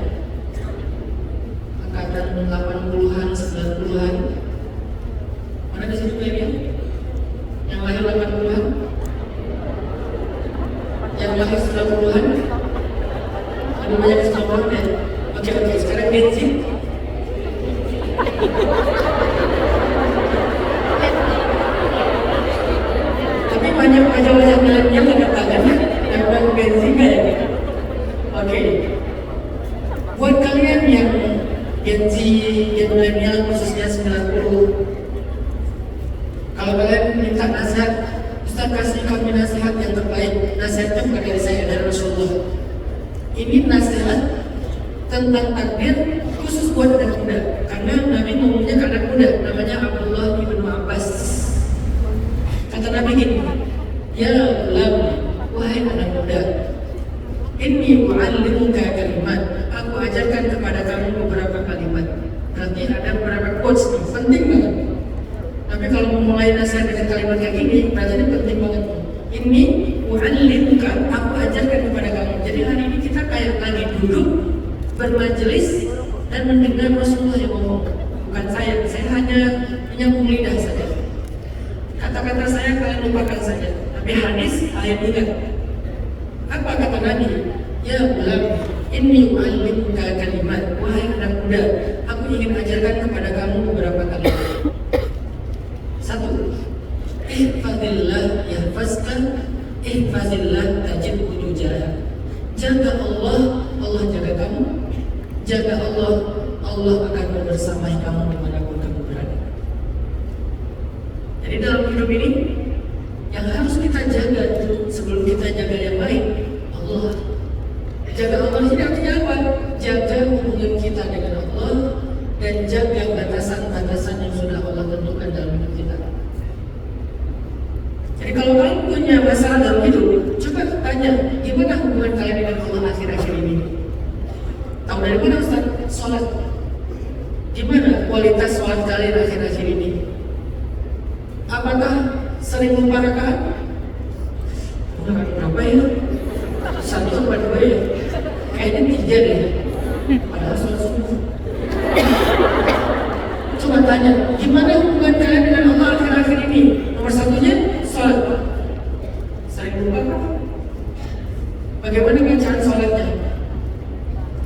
angkatan 80-an, 90-an. Mana di sini milenial? Yang lahir 80-an? Yang lahir 90-an? Ada banyak kesalahan ya? Oke, sekarang Gen Z. Tapi banyak wajah-wajah milenial yang tangan yang orang Gen Z kayaknya. Oke. Buat kalian yang Gen Z, Gen milenial khususnya 90, kalau kalian minta nasihat, Ustaz kasih kami nasihat yang terbaik. Nasihatnya bukan dari saya, dari Rasulullah. Ini nasihat tentang takdir khusus buat anak muda, karena Nabi ngomongnya ke anak muda, namanya Abdullah ibnu Abbas. Kata Nabi gini, ya gulam, wahai anak muda, inni mu'allimuka kalimat, aku ajarkan kepada kamu beberapa kalimat. Berarti ada beberapa quotes nih, penting banget. Tapi kalau memulai nasihat dengan kalimat kayak gini, berarti ini penting banget. Ini mu'allimuka, aku ajarkan kepada kamu. Jadi hari ini kita kayak lagi duduk bermajelis dan mendengar Rasulullah yang ngomong. Bukan saya hanya menyambung lidah saja. Kata-kata saya kalian lupakan saja. Tapi hadis kalian ingat. Apa kata Nabi? Ya gulam, inni mu'allimuka kalimat, wahai anak muda, aku ingin ajarkan kepada kamu beberapa kalimat. Satu, ihfazillah yahfazka, ihfazillah tajidhu tujahak. Jaga Allah, Allah jaga kamu. Jaga Allah, Allah akan bersamai kamu dimanapun kamu berada. Jadi dalam hidup ini, yang harus kita jaga sebelum kita jaga yang lain, Allah. Jaga Allah ini artinya apa? Jaga hubungan kita dengan Allah dan jaga batasan-batasan yang sudah Allah tentukan dalam hidup kita. Jadi kalau kalian punya masalah dalam hidup, coba tanya, gimana hubungan kalian dengan Allah akhir-akhir ini? Tahu dari mana Ustaz? Sholat. Gimana kualitas sholat kalian akhir-akhir ini? Apakah sering lupa rakaat? Berapa ya? Satu apa dua ya? Kayaknya 3 deh. Padahal sholat subuh. Coba tanya, gimana hubungan kalian dengan Allah akhir-akhir ini? Nomor satunya, sholat. Sering lupa kan? Bagaimana bacaan sholatnya?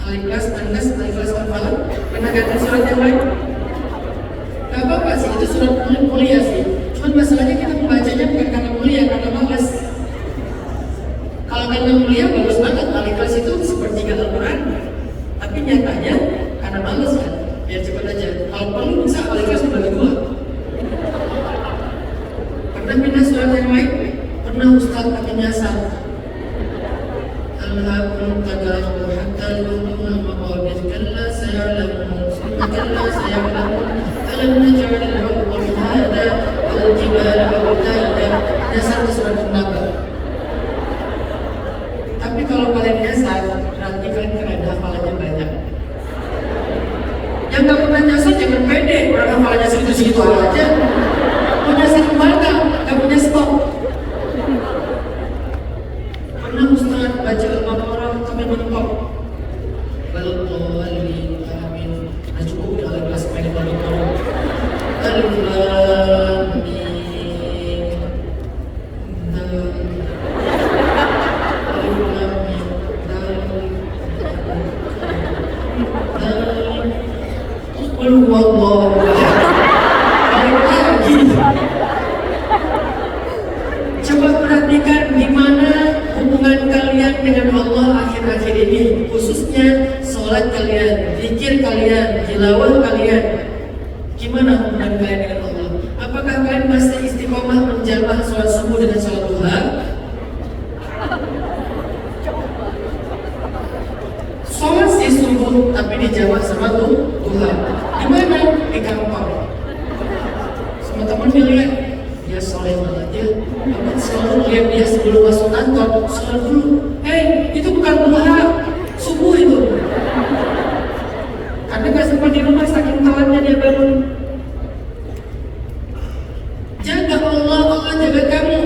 Al-Ikhlas, An-Nas, Al-Ikhlas, Al-Falaq. Pernah ganti surat yang lain? Gak apa-apa sih, itu surat mulia sih. Cuman masalahnya kita membacanya bukan karena mulia, karena malas. Kalau karena mulia, bagus banget. Al-Ikhlas itu sepertiga Al-Quran. Tapi nyatanya, karena malas kan. Biar cepat aja. Kalau perlu bisa Al-Ikhlas bagi 2. Pernah pindah surat yang lain? Pernah Ustaz pakai nyasar. Alhamdulillah tagabur hatta yulumul maqabir kalla sayalamun summa kalla sayalamun alam naj'al al-ardha mihada wal jibala awtada. Nyasar di surat An-Naba. Tapi kalau kalian nyasar, berarti kalian keren hafalannya banyak. Yang nggak pernah nyasar jangan pede, orang hafalannya segitu-segitu aja. Mau nyasar kemana? Nggak punya stok. Pernah Ustaz baca Al-Baqarah sampai mentok. Belum amin. Nah cukup udah agak kelas pendek lagi kalau Alif Lam Mim. Alif Lam Mim. Qul huwallahu ahad. Coba perhatikan gimana hubungan kalian dengan Allah akhir-akhir ini, khususnya sholat kalian, zikir kalian, tilawah kalian. Gimana hubungan kalian dengan Allah? Apakah kalian masih istiqomah menjamak sholat subuh dengan sholat duha? Sholat sih subuh, tapi dijamak sama duha. Di mana? Di kantor. Semua teman lihat dia soleh banget ya. Aku selalu lihat dia sebelum masuk kantor, sholat dulu. Itu bukan duha, subuh itu. Karena gak sempat di rumah saking telatnya dia bangun. Jaga Allah, Allah jaga kamu.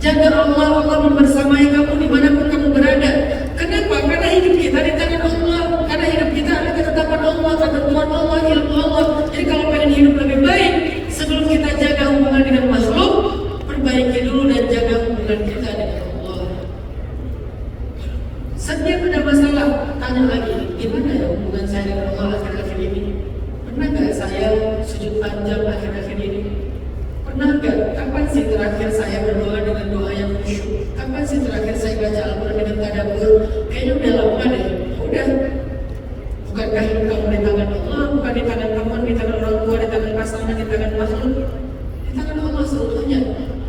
Jaga Allah, Allah membersamai kamu dimanapun kamu berada. Kenapa? Karena hidup kita di tangan Allah. Karena hidup kita ada ketetapan Allah, ketentuan Allah, ilmu Allah. Jadi kalau pengen hidup lebih baik, sebelum kita jaga hubungan dengan makhluk, perbaiki dulu dan jaga hubungan kita dengan Allah. Setiap ada masalah, tanya lagi, gimana ya hubungan saya dengan Allah akhir-akhir ini? Pernah gak saya sujud panjang akhir-akhir ini? Pernah gak? Kapan sih terakhir saya berdoa dengan doa yang khusyuk? Kapan sih terakhir saya baca Al-Quran dengan tadabbur? Kayaknya udah lama deh. Udah. Bukankah hidup kamu di tangan Allah? Bukan di tangan teman, di tangan orang tua, di tangan pasangan, di tangan makhluk? Di tangan Allah seluruhnya.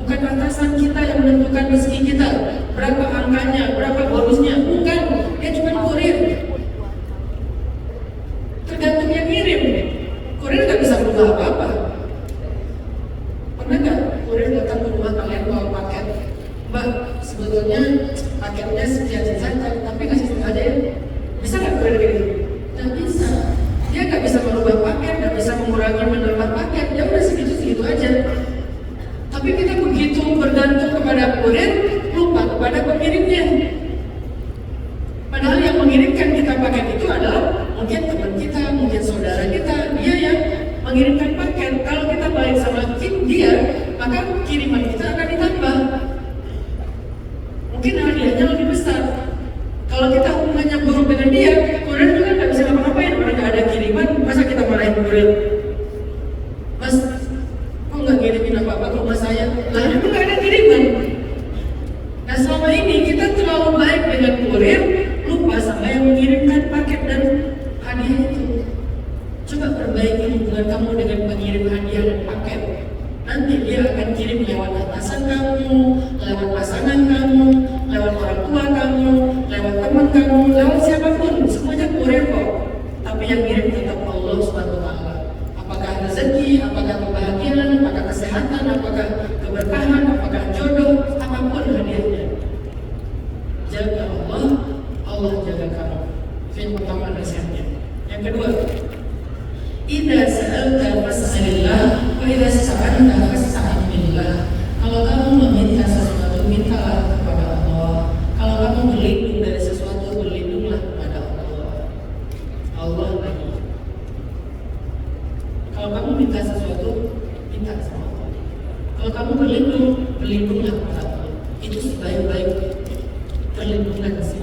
Bukan atasan kita yang menentukan rezeki kita, berapa angkanya, berapa bonusnya. Bukan. Dia cuma kurir. Tergantung yang ngirim. Kurir gak bisa berubah apa-apa. Pernah gak kurir datang ke rumah kalian bawa paket? Mbak, sebetulnya paketnya sekian saja, tapi kasih setengah aja ya. Bisa gak kurir gitu? Gak bisa. Dia gak bisa merubah paket, gak bisa mengurangi menerima paket. Ya udah segitu-segitu aja. Tapi kita begitu bergantung kepada kurir, lupa kepada pengirimnya. Padahal yang mengirimkan kita paket itu adalah mungkin teman kita, mungkin saudara kita, dia yang mengirimkan paket. Kalau kita balik sama dia, maka kiriman kita akan ditambah. Mungkin hadiahnya lebih besar. Kalau kita hubungannya buruk dengan dia, kurir juga nggak bisa ngapa-ngapain. Orang nggak ada kiriman, masa kita marahin kurir? Mas, kok nggak ngirimin apa-apa ke rumah saya? Lah itu nggak ada kiriman. Nah selama ini kita terlalu baik dengan kurir, lupa sama yang mengirimkan paket dan hadiah itu. Coba perbaiki hubungan kamu dengan pengirim hadiah dan paket. Nanti dia akan kirim lewat atasan kamu, lewat pasangan kamu, lewat orang tua kamu, lewat teman kamu, lewat siapapun. Semuanya kurir kok. Tapi yang kirim tetap Allah SWT. Apakah rezeki, apakah kebahagiaan, apakah kesehatan, apakah keberkahan, apakah jodoh, apapun hadiahnya. Jaga Allah, Allah jaga kamu. Itu yang pertama nasihatnya. Yang kedua, idza sa'alta fas'alillah wa idza sta'anta fasta'in billah. Kalau kamu meminta sesuatu, mintalah kepada Allah. Kalau kamu berlindung dari sesuatu, berlindunglah kepada Allah. Allah lagi. Kalau kamu minta sesuatu, minta sama Allah. Kalau kamu berlindung, berlindunglah kepada Allah. Itu sebaik-baik perlindungan sih.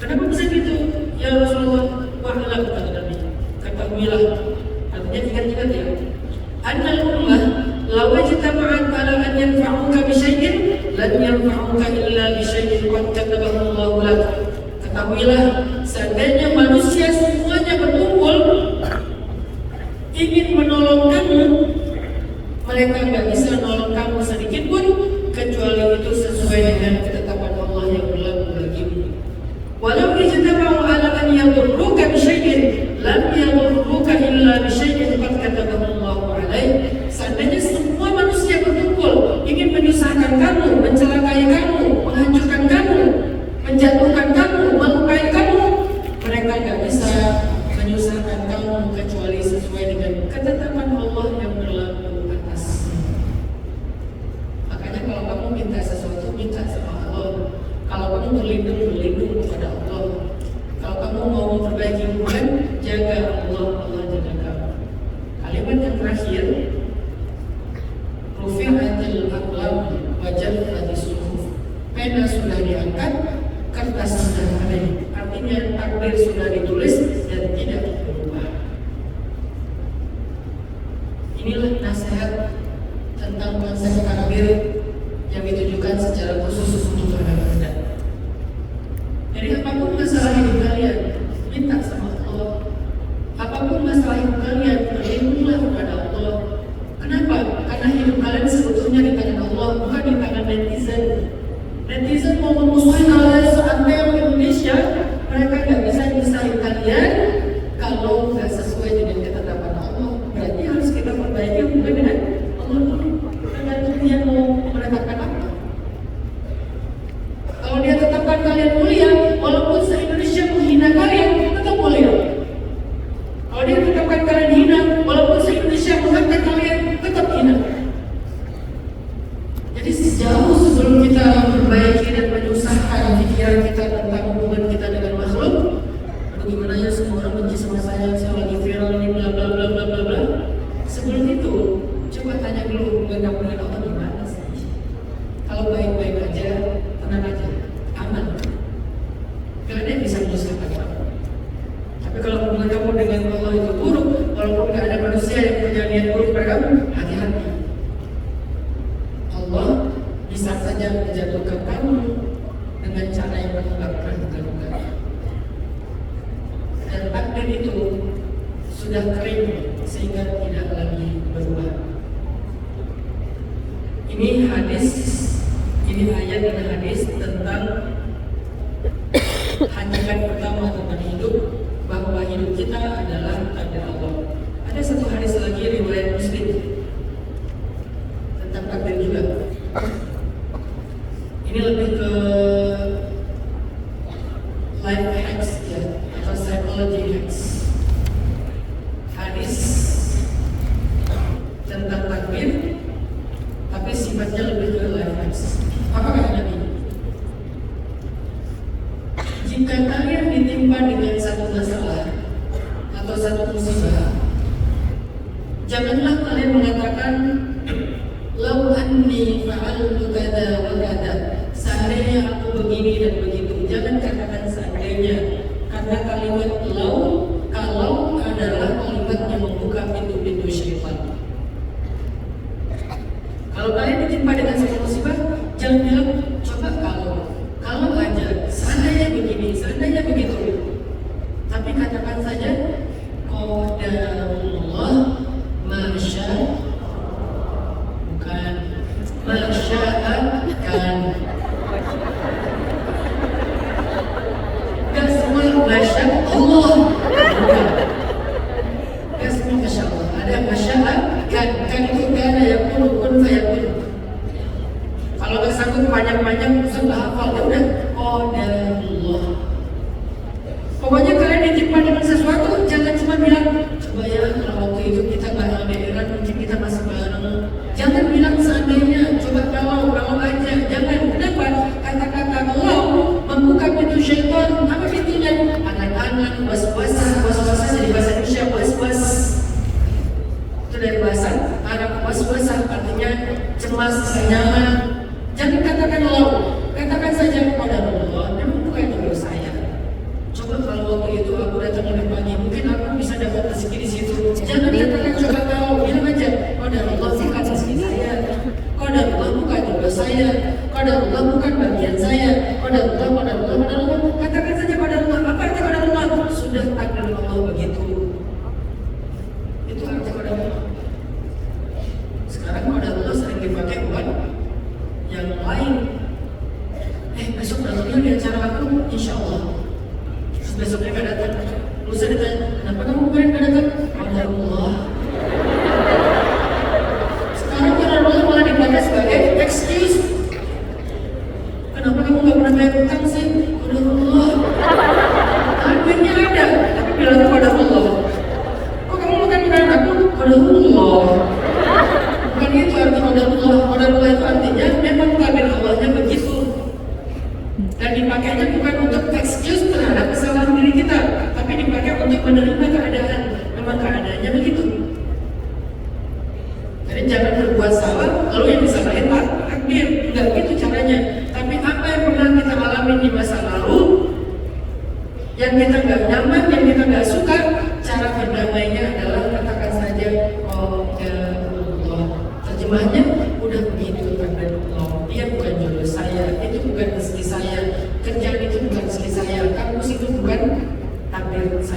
Kenapa bisa gitu? Ya Rasulullah, wa'alam kata Nabi. Ketahuilah, artinya ingat-ingat ya. Annal ummah law ijtama'at ala an yanfa'uka bi syai'in lan yanfa'uka illa bi syai'in qad katabahu Allahu lak. Ketahuilah, seandainya manusia semuanya berkumpul ingin menolong kamu, mereka nggak bisa menolong kamu sedikit pun kecuali itu sesuai dengan ketetapan Allah yang berlaku bagimu. Walau ijtama'u ala an yadurruka bi syai'in lam yadurruka illa bi syai'in qad katabahu Allahu alaik. Seandainya semua manusia berkumpul ingin menyusahkan kamu, mencelakai kamu, menghancurkan kamu, menjatuhkan kamu, melukai kamu, mereka nggak bisa menyusahkan mau memperbaiki hubungan, jaga Allah, Allah jaga kamu. Kalimat yang terakhir, rufi'atil aqlam wa jaffatis suhuf. Pena sudah diangkat, kertas sudah kering. Artinya takdir sudah ditulis dan tidak berubah. Inilah nasihat tentang konsep takdir yang ditujukan secara khusus untuk Anda. Jadi apapun masalah hidup kalian, minta sama Allah. Apapun masalah hidup kalian, berlindunglah kepada Allah. Kenapa? Karena hidup kalian sebetulnya di tangan Allah, bukan di tangan netizen. Netizen mau memusuhi kalian seantero Indonesia, mereka nggak bisa nyusahin kalian kalau nggak sesuai dengan ketetapan Allah. Berarti harus kita perbaiki hubungan dengan Allah dulu. Tergantung dia mau menetapkan apa. Kalau dia tetapkan kalian mulia, walaupun se-Indonesia menghina kalian, tetap mulia. Kalau dia tetapkan kalian hina, walaupun se-Indonesia mengangkat kalian, tetap hina. Jadi sejauh sebelum kita memperbaiki dan menyusahkan pikiran kita tentang hubungan kita dengan makhluk, aduh gimana ya semua orang benci sama saya lagi viral ini bla bla bla bla bla bla. Sebelum itu, coba tanya dulu hubungan kamu dengan Allah gimana sih? Kalau baik-baik aja, tenang aja, aman. Gak ada yang bisa menyusahkan kamu. Tapi kalau hubungan kamu dengan Allah itu buruk, walaupun gak ada manusia yang punya niat buruk pada kamu, hati-hati. Allah bisa saja menjatuhkan kamu dengan cara yang menyebabkan luka-luka. Dan takdir itu sudah kering sehingga tidak lagi berubah. Ini hadis, ini ayat dan hadis tentang hakikat pertama tentang hidup, bahwa hidup kita adalah takdir Allah. Ada satu hadis lagi riwayat Muslim tentang takdir juga. Ini lebih ke life hacks ya, atau psychology hacks. Hadis tentang takdir, tapi sifatnya lebih ke life hacks. Apa kata Nabi? Jika kalian ditimpa dengan satu masalah atau satu musibah, janganlah kalian mengatakan lau anni fa'altu kada wa kada, seandainya aku begini dan begitu. Jangan katakan seandainya, karena kalimat lau, kalau adalah kalimat yang membuka pintu-pintu syaitan. Kalau kalian ditimpa dengan satu musibah, jangan bilang coba kalau aja, seandainya begini, seandainya begitu. Tapi katakan saja qadarullah masya, bukan masya'an kan. Gak semua masya Allah, bukan. Gak semua masya Allah. Ada masya'an kan itu kan yang kun fayakun. Kalau gak sanggup panjang-panjang susah gak hafal, ya udah qadarullah. Pokoknya kalian ditimpa dengan sesuatu, jangan cuma bilang coba ya kalau waktu itu kita gak LDR, mungkin kita masih bareng. Jangan bilang seandainya, coba kalau aja. Jangan. Kenapa? Kata-kata kalau membuka pintu syaitan. Apa pintunya? Angan-angan, was-wasan jadi bahasa Indonesia, was-was. Itu dari bahasa Arab, was-wasan artinya cemas, nyaman. Jangan katakan kalau, katakan saja kepada Allah, memang bukan jodoh saya. Coba kalau waktu itu aku datang lebih pagi, mungkin aku bisa dapat rezeki di situ. Jangan katakan coba kalau, bilang aja qadar Allah bukan rezeki saya, qadar Allah bukan jodoh saya, qadar Allah bukan bagian saya, qadar Allah. Katakan saja qadar Allah. Apa arti qadar Allah? Sudah takdir Allah begitu. Itu arti qadar Allah. Sekarang qadar Allah sering dipakai buat yang lain. Besok datangnya di acara aku, insya Allah. Besoknya gak datang, lusa ditanya, kenapa kamu kemarin gak datang? Qadar Allah. Sekarang qadar Allah malah dipakai sebagai excuse. Kenapa kamu gak pernah bayar utang sih? Qadar Allah. Duitnya ada, tapi bilang qadar Allah. Kok kamu makan makanan aku? Qadar Allah. Bukan itu arti qadar Allah. Qadar Allah itu artinya memang takdir Allahnya begitu. Dan dipakainya bukan untuk excuse terhadap kesalahan diri kita, tapi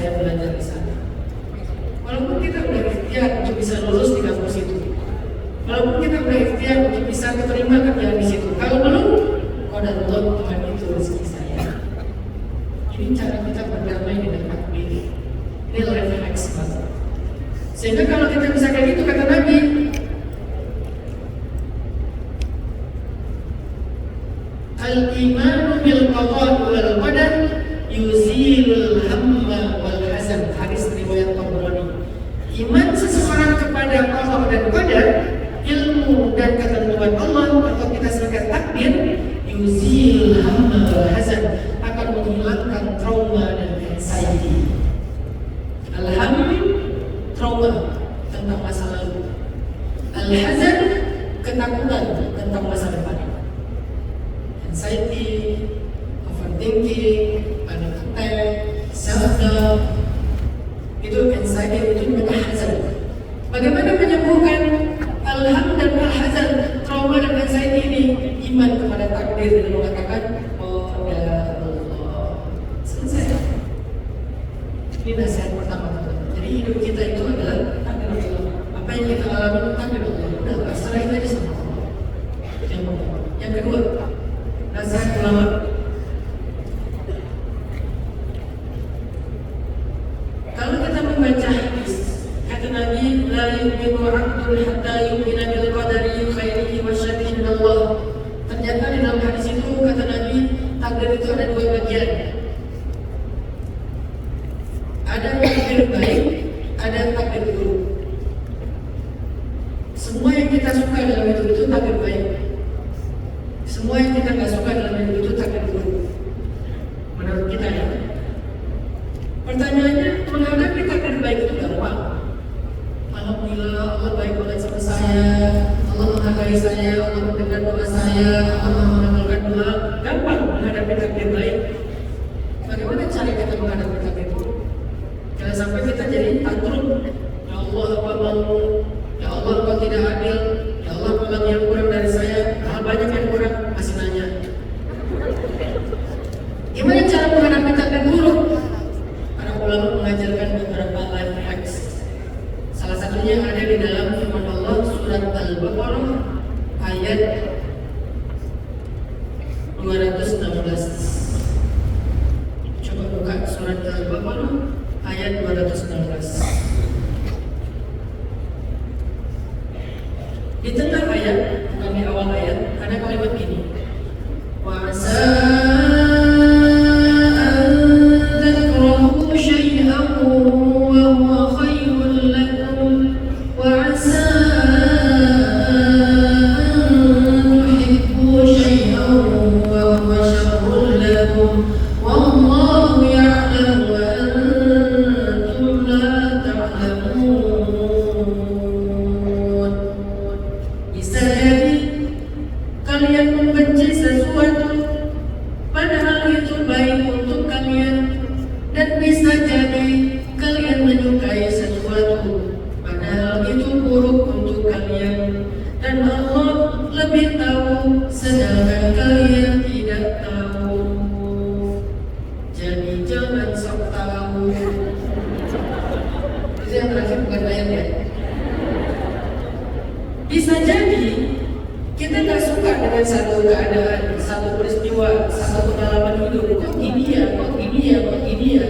saya belajar di sana. Walaupun kita udah ikhtiar untuk bisa lulus di kampus itu, walaupun kita udah ikhtiar untuk bisa keterima kerjaan di situ, kalau belum, qadarullah, Tuhan itu rezeki saya. Ini cara kita berdamai dengan takdir. Ini refleks banget. Sehingga kalau kita bisa kayak gitu, kata Nabi, al-imanu bil qada' wal qadar yuzilul hamma wal hazan. Hadis riwayat Tabrani. Iman seseorang kepada Allah dan qadar, ilmu dan ketentuan Allah, atau kita singkat takdir, yuzilul hamma wal hazan, akan menghilangkan trauma dan anxiety. Al-ham, trauma tentang masa lalu. Al-hazan, ketakutan tentang masa depan. Anxiety, overthinking, panic attack, self-doubt, itu anxiety, itu namanya hazan. Bagaimana menyembuhkan al-ham dan al-hazan, trauma dan anxiety ini? Iman kepada takdir dan mengatakan, oh ya Allah, selesai. Ini nasihat pertama, teman-teman. Jadi hidup kita itu adalah takdir Allah. Apa yang kita alami takdir Allah. Udah, pasrah itu aja sama Allah. Yang pertama. Yang kedua, nasihat ulama. Kalau kita membaca hadis, kata Nabi, la yu'minu 'abdun hatta yu'mina bil qadari khairihi wa syarrihi min Allah. Ternyata di dalam hadis itu kata Nabi, takdir itu ada dua bagian. Ada takdir baik, ada takdir buruk. Semua yang kita suka dalam hidup itu takdir baik. Semua yang kita nggak suka dalam hidup itu takdir buruk. Menurut kita ya. Pertanyaannya, menghadapi takdir baik itu gampang. Alhamdulillah, Allah baik banget sama saya. Allah menghargai saya, Allah mendengar doa saya, Allah mengabulkan doa. Gampang menghadapi takdir baik. Bagaimana cara kita menghadapi takdir buruk? Jangan sampai kita jadi tantrum. Ya Allah, apa mau? Ya Allah, apa tidak adil? Ya Allah, apa lagi yang kurang dari saya? Hal banyak yang kurang, masih nanya. Gimana cara menghadapi takdir buruk? Para ulama mengajarkan beberapa life hacks. Salah satunya ada di dalam firman Allah surat Al-Baqarah ayat 216. Coba buka surat Al-Baqarah ayat 216. Di tengah ayat, bukan di awal ayat, ada kalimat gini. Wa asa an takrahu syai'an wa huwa khairul lakum wa asa an tuhibbu syai'an wa huwa syarrul lakum wallahu ya'lamu wa antum la ta'lamun. Bisa jadi kalian membenci sesuatu padahal itu baik untuk kalian, dan bisa jadi kalian menyukai sesuatu padahal itu buruk untuk kalian, dan Allah lebih tahu sedangkan kalian tidak tahu. Jadi jangan sok tahu. Itu yang terakhir, bukan ayat ya. Bisa jadi kita nggak suka dengan satu keadaan, satu peristiwa, satu pengalaman hidup. Kok gini ya, kok gini ya, kok gini ya.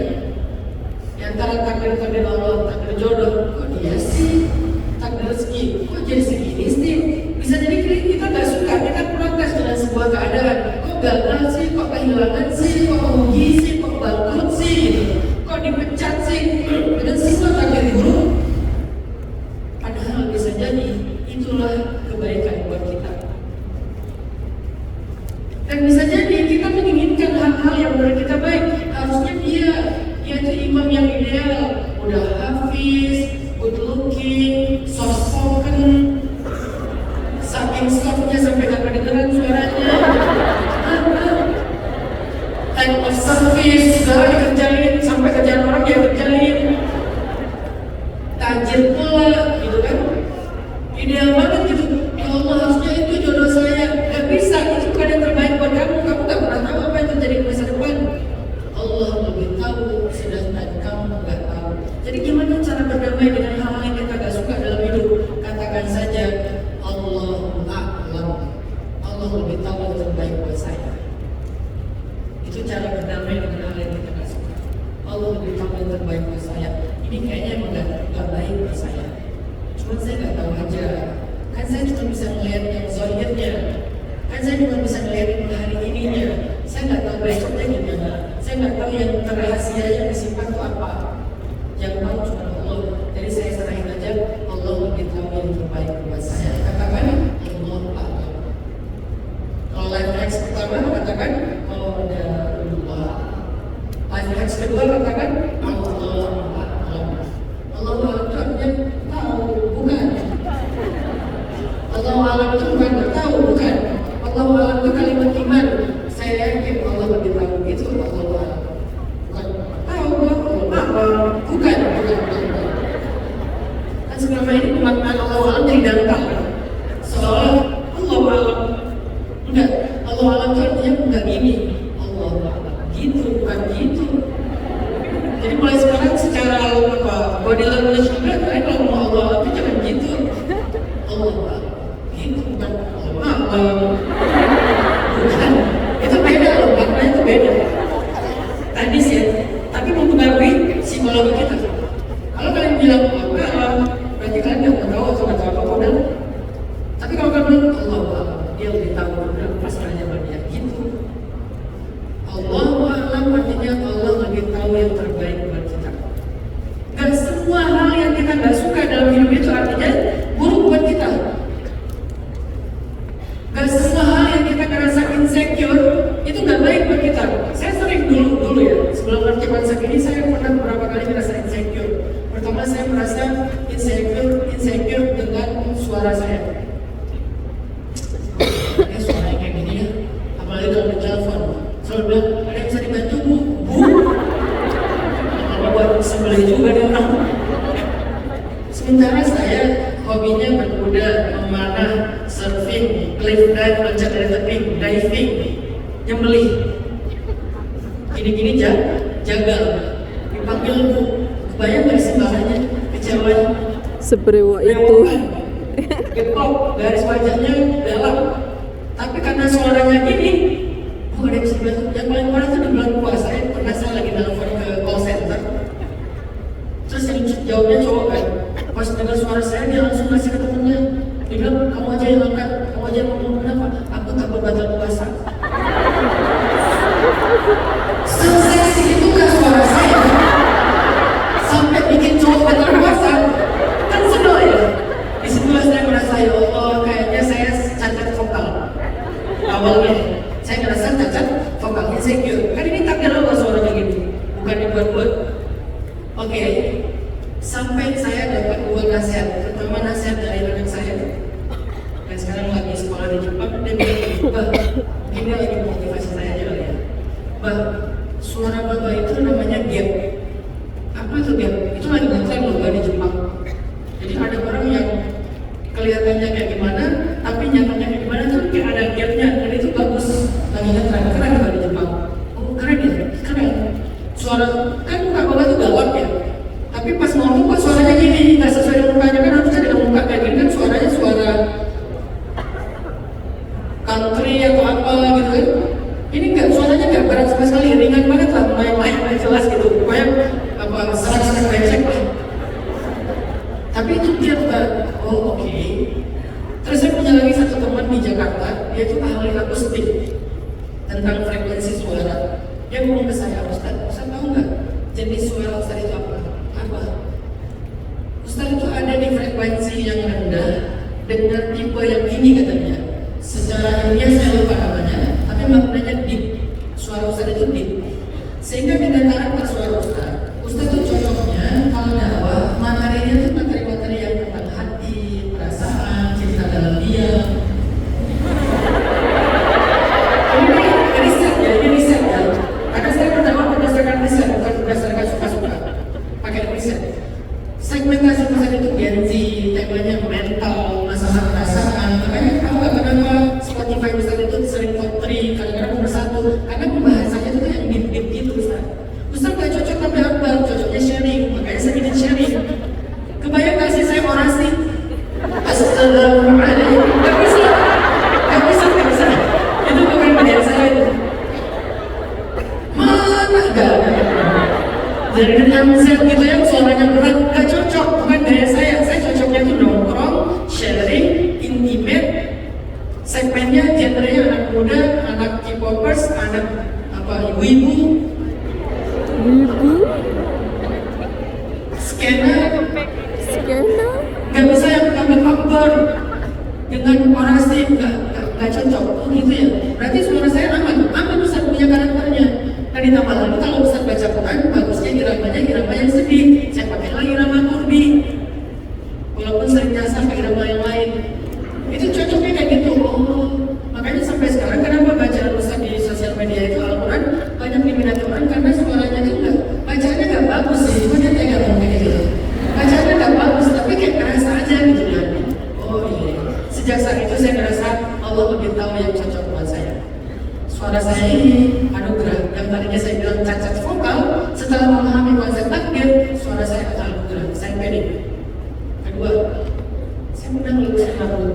Yang antara takdir Allah, takdir jodoh, kok dia sih, takdir rezeki, kok jadi segini sih. Bisa jadi kita nggak suka, kita protes dengan sebuah keadaan. Kok gagal sih, kok kehilangan sih, kok rugi sih, kok bangkrut sih, gitu. Kok dipecat sih, dengan semua takdir buruk. Padahal bisa jadi itulah kebaikan buat kita. Dan bisa jadi kita menginginkan hal-hal yang menurut kita baik. Harusnya dia itu imam yang ideal, udah hafiz, good looking, soft spoken, saking softnya sampai gak kedengeran suaranya. Type of service segala dikerjain, sampai kerjaan orang dia kerjain. Tajir pula, gitu kan? Ideal banget gitu. Ya Allah, harusnya itu jodoh saya. Gak bisa, itu bukan yang terbaik buat kamu. Kamu gak pernah tahu apa yang terjadi di masa depan. Allah lebih tahu, sedangkan kamu gak tahu yang terbaik buat saya. Ini kayaknya emang gak baik buat saya. Cuma saya gak tahu aja. Kan saya cuma bisa melihat yang zahirnya. Kan saya cuma bisa melihat yang hari ininya. Saya gak tahu besoknya gimana. Saya gak tahu yang terrahasia yang disimpan itu apa. Yang tahu cuma Allah. Jadi saya serahin aja, Allah lebih tahu yang terbaik buat saya. Katakan Allah a'lam. Kalau life hacks pertama katakan Allah. Life hacks kedua katakan Allah a'lam. Allah a'lam itu artinya tahu, bukan. Allah a'lam itu bukan tahu, bukan. Allah a'lam itu kalimat iman. Saya yakin Allah lebih tahu itu Allah a'lam. Bukan tahu, bukan. Kan selama ini pemaknaan Allah a'lam jadi dangkal. Seolah Allah a'lam. Enggak, Allah a'lam itu artinya bukan ini. Allah a'lam gitu, bukan gitu. Jadi mulai sekarang secara body language juga, kalau mau Allah a'lam itu jangan gitu. Allah a'lam gitu, bukan Allah a'lam. Bukan, itu beda loh, maknanya itu beda. Tadi sih, tapi mempengaruhi psikologi kita. Kalau kalian bilang Allah a'lam, berarti kalian nggak tahu atau nggak tahu apa-apa. Tapi kalau kalian bilang Allah a'lam, dia lebih tahu, udah pasrahnya sama dia gitu. Allah a'lam artinya Allah lebih tahu yang terbaik buat kita. Gak semua hal yang kita gak suka dalam hidup itu artinya buruk buat kita. Gak semua hal yang kita ngerasa insecure itu gak baik buat kita. Saya sering dulu ya, sebelum ngerti konsep ini saya pernah beberapa kali ngerasa insecure. Pertama saya merasa insecure dengan suara saya. Suaranya kayak gini ya, apalagi kalau di telepon. Selalu bilang, ada yang bisa dibantu bu? Kalau buat sembelih juga nih orang. Sementara saya hobinya berkuda, memanah, surfing, cliff dive, loncat dari tebing, diving, nyembelih. Gini-gini jagal, dipanggil bu. Kebayang gak sih bahasanya? Kecewa. Seberewa itu. Geplok, garis wajahnya dalam. Tapi karena suaranya gini, ada yang bisa dibantu. Yang paling parah itu di bulan puasa, pernah saya lagi telepon ke call center. Terus yang jawabnya cowok kan. Pas dengar suara saya, dia langsung ngasih ke temennya. Dia bilang, kamu aja yang angkat, kamu aja yang ngomong. Kenapa? Aku takut batal puasa. Seseksi itu kan suara saya. Sampai bikin cowok batal puasa. Kan senang ya? Disitulah saya merasa, ya Allah, kayaknya saya cacat vokal. Awalnya saya ngerasa cacat vokal insecure. Kan ini takdir Allah suaranya gitu, bukan dibuat-buat. Oke, sampai saya dapat dua nasihat. Pertama nasihat dari anak saya yang sekarang lagi sekolah di Jepang. Dia bilang, bah, ini lagi motivasi saya aja ya. Bah, suara bapak itu namanya gap. Apa itu gap? Itu lagi ngetren loh di Jepang. Jadi ada orang yang kelihatannya kayak gimana, tapi nyatanya kayak gimana tuh kayak ada gapnya. Dan itu bagus. Lagi ngetren, keren juga di Jepang. Oh keren ya, keren. Suara, kan muka bapak itu galak ya. Tapi pas ngomong kok suaranya gini, nggak sesuai dengan mukanya. Kan harusnya dengan muka kayak gini kan suaranya suara country atau apa gitu kan. Ini enggak, suaranya nggak berat sama sekali, ringan banget lah, main-main jelas gitu. Pokoknya apa, serak-serak becek lah. Tapi itu dia oh oke. Terus saya punya lagi satu teman di Jakarta, dia itu ahli akustik tentang frekuensi suara. Dia ngomong ke saya, Ustaz tahu nggak jenis suara Ustaz itu apa? Ustaz itu ada di frekuensi yang rendah dengan tipe yang ini katanya. Secara ilmiah saya lupa namanya, tapi maknanya deep. Suara Ustaz itu deep. Sehingga dikatakan ke suara Ustaz itu cocoknya kalau dakwah materinya itu materi-materi yang tentang hati, perasaan, cinta dalam diam. Ini riset ya. Karena saya pertama berdasarkan riset, bukan berdasarkan suka-suka. Pakai riset. Segmentasi pasar itu Gen Z, temanya mental, masalah perasaan. Makanya tahu nggak kenapa Spotify misalnya itu sering top 3, kadang-kadang nomor 1. Karena pembahasannya itu yang deep gitu Ustaz nggak cocok tapi Akbar, cocoknya sharing. Makanya saya bikin sharing. Kebayang nggak sih saya orasi? Astagfirullahaladzim. Nggak bisa. Itu bukan bagian saya itu. Mana nggak? Jadi MZ gitu yang suaranya berat, gak cocok, bukan gaya saya cocoknya tuh nongkrong, sharing, intimate, segmennya genrenya anak muda, anak K-popers, anak ibu-ibu, skena, gak bisa yang akbar dengan orasi, gak cocok, gitu ya. Berarti suara saya aman bisa punya karakternya. Nah ditambah lagi kalau bisa baca Quran, bagusnya iramanya yang sedih. Saya pakai lagi irama kurbi, walaupun sering nyasar ke irama yang lain. Itu cocoknya kayak gitu. Makanya sampai sekarang kenapa bacaan Ustaz di sosial media itu Al-Quran banyak diminati orang, karena suaranya itu bacaannya gak bagus sih, cuma dia tega ngomong gitu. Bacaannya gak bagus, tapi kayak kerasa aja gitu kan. Iya. Sejak saat itu saya ngerasa Allah lebih tahu yang cocok buat saya. Suara saya ini anugerah. Yang tadinya saya bilang cacat vokal, setelah memahami konsep takdir, suara saya anugerah. Saya pede. Kedua, saya udah ngelusin lagu.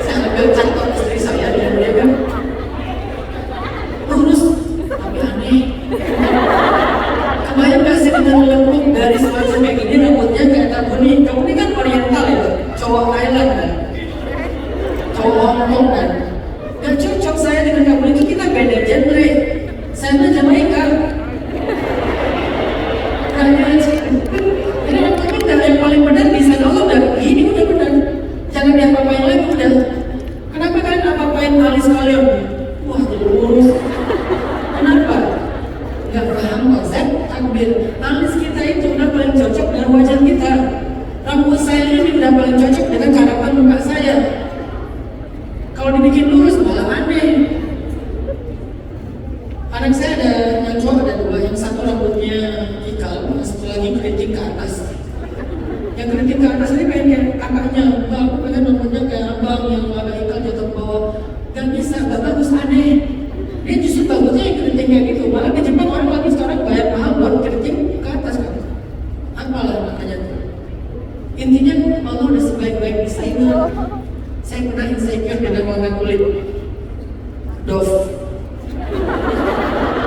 Saya ambil contoh istri saya, dia kan lurus tapi aneh. Kebayang gak sih dengan lembut dari semacam kayak gini, rambutnya kayak kamu ini kan oriental ya, cowok Thailand kan, cowok Hongkong kan. Gak cocok saya dengan kamu itu, kita beda genre. Saya mah Jamaika. Jadi kamu udah yang paling benar di sana, Allah udah gini udah benar. Jangan diapa-apain lagi udah. Kenapa kalian apa-apain alis kalian? Wah jadi lurus. Kenapa? Gak paham konsep takbir. Alis kita itu udah paling cocok dengan wajah kita. Rambut saya ini udah paling cocok dengan karakter muka saya. Kalau dibikin lurus malah aneh. Anak saya ada yang cowok ada dua, yang satu rambutnya ikal, yang satu lagi keriting ke atas. Yang keriting ke atas ini pengen kayak kakaknya, mbak aku pengen rambutnya kayak abang yang agak ikal jatuh ke bawah. Gak bisa, gak bagus, aneh. Dia justru bagusnya yang keriting kayak gitu. Malah di Jepang orang lagi sekarang bayar mahal buat keriting ke atas kan. Apalah makanya tuh. Intinya Allah udah sebaik-baik desainer. Saya pernah insecure dengan warna kulit Dove.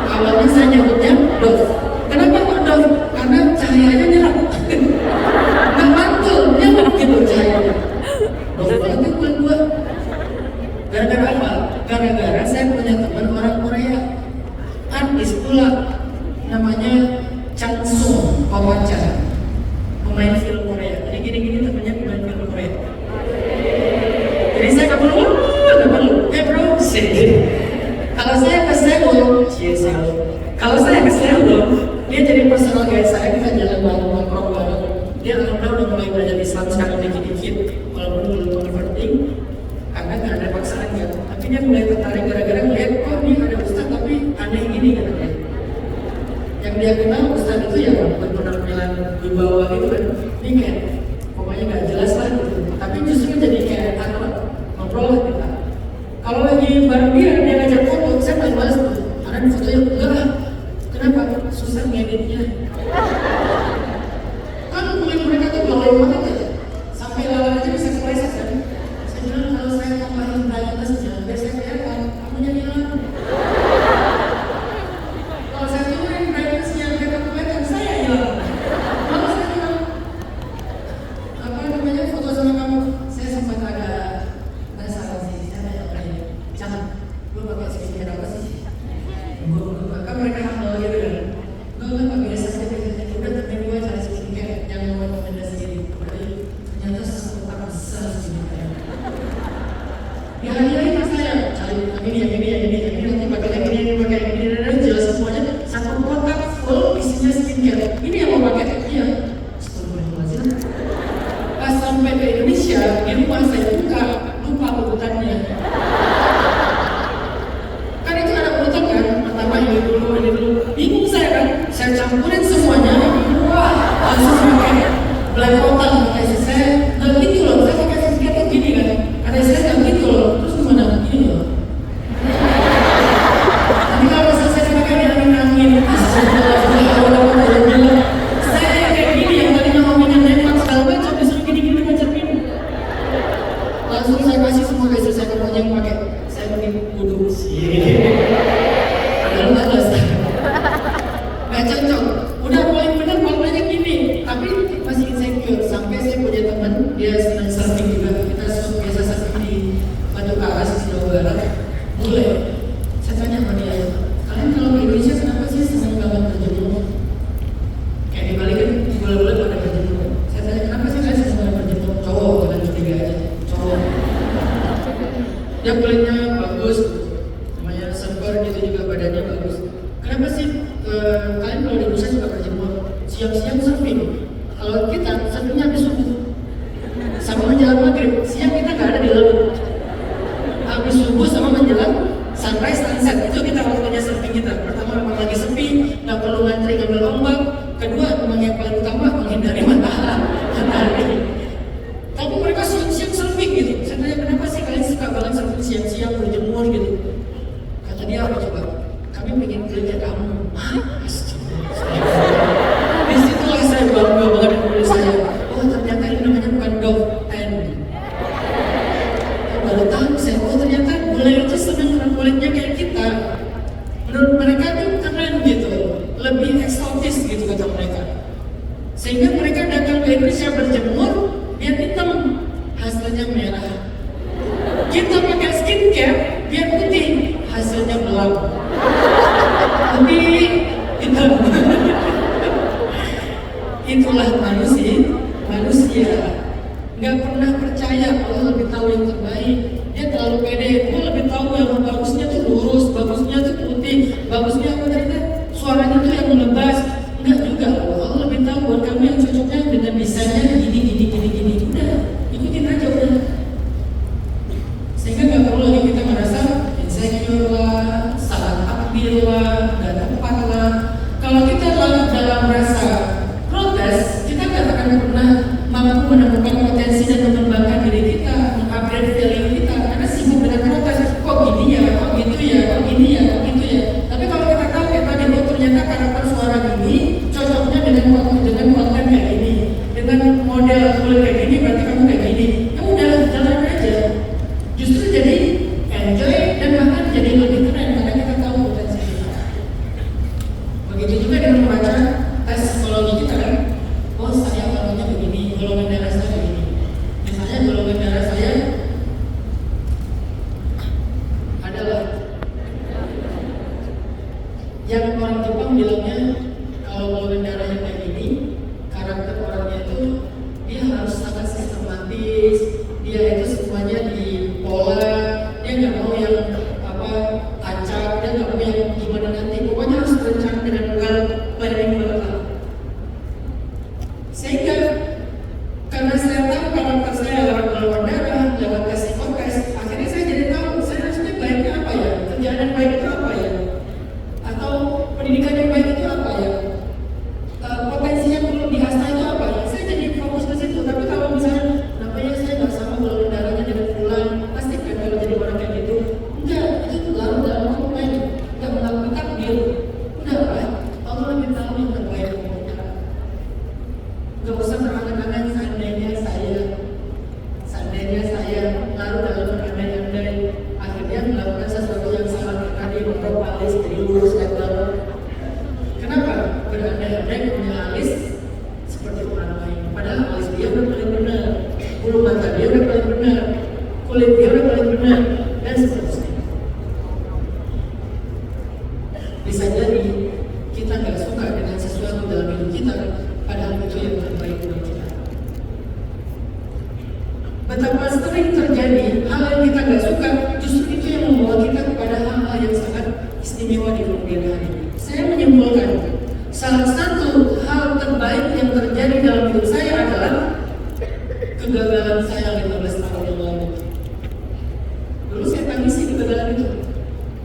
Awalnya saya nyebutnya Dove. Kenapa kok Dove? Karena cahayanya nyerap. Nggak mantul, nyerap gitu cahayanya. Dove banget kulit gua. Gara-gara apa? Gara-gara saya punya teman orang Korea, artis pula, namanya Chang Sung Pawacha, pemain film Korea. Jadi gini-gini temannya pemain film Korea. Jadi saya nggak perlu, bro, sih. Kalau saya ke Seoul, kalau saya ke Seoul, dia jadi personal guide saya, kita jalan bareng, nongkrong bareng. Dia alhamdulillah udah mulai belajar Islam sekarang dikit-dikit, walaupun belum converting, karena nggak ada paksaan kan. Tapi dia mulai tertarik gara-gara ngeliat, kok ini ada ustaz tapi aneh gini katanya. Yang dia kenal ustaz itu ya berpenampilan di bawah itu kan, ini kayak pokoknya nggak jelas lah gitu. Tapi justru jadi kayak akrab, ngobrol lah kita. Kalau lagi bareng dia ngajak foto, saya paling males tuh. Karena di fotonya enggak lah. Kenapa? Susah ngeditnya. Kan kulit mereka tuh balai banget ya. Sampai lawan aja bisa kepleset kan. Saya bilang kalau saya tambahin brightness-nya, biar saya kelihatan, kamunya hilang. Kalau saya turunin brightness-nya, biar kamu kelihatan, saya hilang. Malah saya bilang, apa namanya foto sama kamu? Saya sempat ada masalah sih. Jangan, gue pakai skincare apa sih? Kan mereka hamil gitu kan. Gue pakai biasa saja, udah temen gue cari skincare yang mau rekomendasi diri. Berarti ternyata sesuatu tak besar skincare. Ya hari-hari pas saya cari ini, nanti pakai yang ini, jelas semuanya. Satu kotak full isinya skincare. Ini yang mau pakai, iya. Astagfirullahaladzim. Pas sampai ke Indonesia, di rumah saya buka, lupa urutannya. Bingung saya kan, saya campurin semuanya, wah langsung pakai belepotan pakai saya nggak gitu loh, saya pakai skincare tuh gini kan, karena saya nggak gitu loh, terus gimana gini loh. Tapi kalau saya pakai angin, saya kayak gini yang tadi ngomongin nembak segala macam, disuruh gini-gini macam-macam. Langsung saya kasih semua ke istri saya, pokoknya yang pakai, saya pakai wudhu sih. Padahal nggak jelas. kalian kalau di Indonesia juga berjemur, siang-siang surfing. Kalau kita surfingnya habis subuh, sama menjelang maghrib. Siang kita nggak ada di laut. Habis subuh sama menjelang sunrise sunset itu kita waktunya surfing kita. Pertama memang lagi sepi, nggak perlu ngantri ngambil ombak. Kedua memang yang paling utama menghindari matahari. Tapi mereka siang-siang surfing gitu. Saya tanya kenapa sih kalian suka banget surfing siang-siang berjemur gitu? Kata dia apa coba? Kami pengen kerja kamu. Hah? Disitulah saya bangga banget dengan diri saya. Oh ternyata ini namanya bukan dog pen. Baru tahu saya, oh ternyata bule itu senang dengan kulitnya kayak kita. Menurut mereka itu keren gitu, lebih eksotis gitu kata mereka. Sehingga mereka datang ke Indonesia berjemur, biar hitam, hasilnya merah. Kita pakai skincare, biar putih, hasilnya belang. Tapi hitam. Itulah manusia. Nggak pernah percaya kalau lebih tahu yang terbaik. Dia terlalu pede. Gue lebih tahu yang bagusnya tuh lurus, bagusnya tuh putih, bagusnya apa tadi? Suaranya tuh yang ngebas. Enggak juga. Allah lebih tahu buat kamu yang cocoknya dengan desainnya gini. Udah, ikutin aja udah. Sehingga nggak perlu lagi kita merasa insecure lah, salah takdir lah, nggak tepat lah. Kalau kita dalam rasa protes, kita nggak akan pernah mampu menemukan potensi dan mengembangkan diri kita, mengupgrade value kita, karena sibuk dengan protes. Kok gini ya, kok gitu ya, kok gini ya, kok gitu ya. Tapi kalau kita tahu ya tadi, oh ternyata karakter suara gini cocoknya dengan konten kayak gini, dengan model kulit kayak gini, berarti kamu kayak gini. Ya udah, jalan aja. Justru jadi enjoy dan bahkan jadi lebih keren karena kita tahu potensi kita. Begitu juga dengan membaca tes psikologi kita kan. Oh saya orangnya begini, golongan darah saya begini. Misalnya golongan darah saya adalah yang orang Jepang bilangnya kalau golongan darahnya kayak gini, karakter orangnya itu dia harus sangat sistematis, dia itu semuanya dipola, dia nggak mau yang kacau, dia nggak mau yang gimana nanti, pokoknya harus terencana dengan well planning banget lah. Sehingga karena saya tahu karakter saya lewat golongan darah, lewat tes psikotes, akhirnya saya jadi tahu saya harusnya baiknya apa ya, kerjaan yang baik itu apa ya, atau pendidikan yang baik itu apa ya, potensi yang perlu diasah itu apa ya. Saya jadi fokus ke situ. Tapi kalau misalnya namanya saya nggak sama golongan darahnya dengan bulan, pasti kan kalau jadi orang kayak gitu, enggak, itu tuh larut dalam komen, nggak melakukan takdir. Udah lah, Allah lebih tahu yang terbaik untuk kita. Nggak usah berangan-angan seandainya saya larut dalam berandai-andai, akhirnya melakukan sesuatu yang salah tadi, untuk alis jadi lurus lebar. Kenapa? Berandai-andai punya alis seperti orang lain, padahal alis dia udah paling benar, bulu mata dia udah paling benar, kulit dia udah paling benar, dan seterusnya. Bisa jadi kita nggak suka dengan sesuatu dalam hidup kita, padahal itu yang terbaik buat kita. Betapa sering terjadi hal yang kita nggak suka, justru itu yang membawa kita kepada hal-hal yang sangat istimewa di kemudian hari. Saya menyimpulkan, salah satu hal terbaik yang terjadi dalam hidup saya adalah kegagalan saya 15 tahun yang lalu. Dulu saya tangisi kegagalan itu.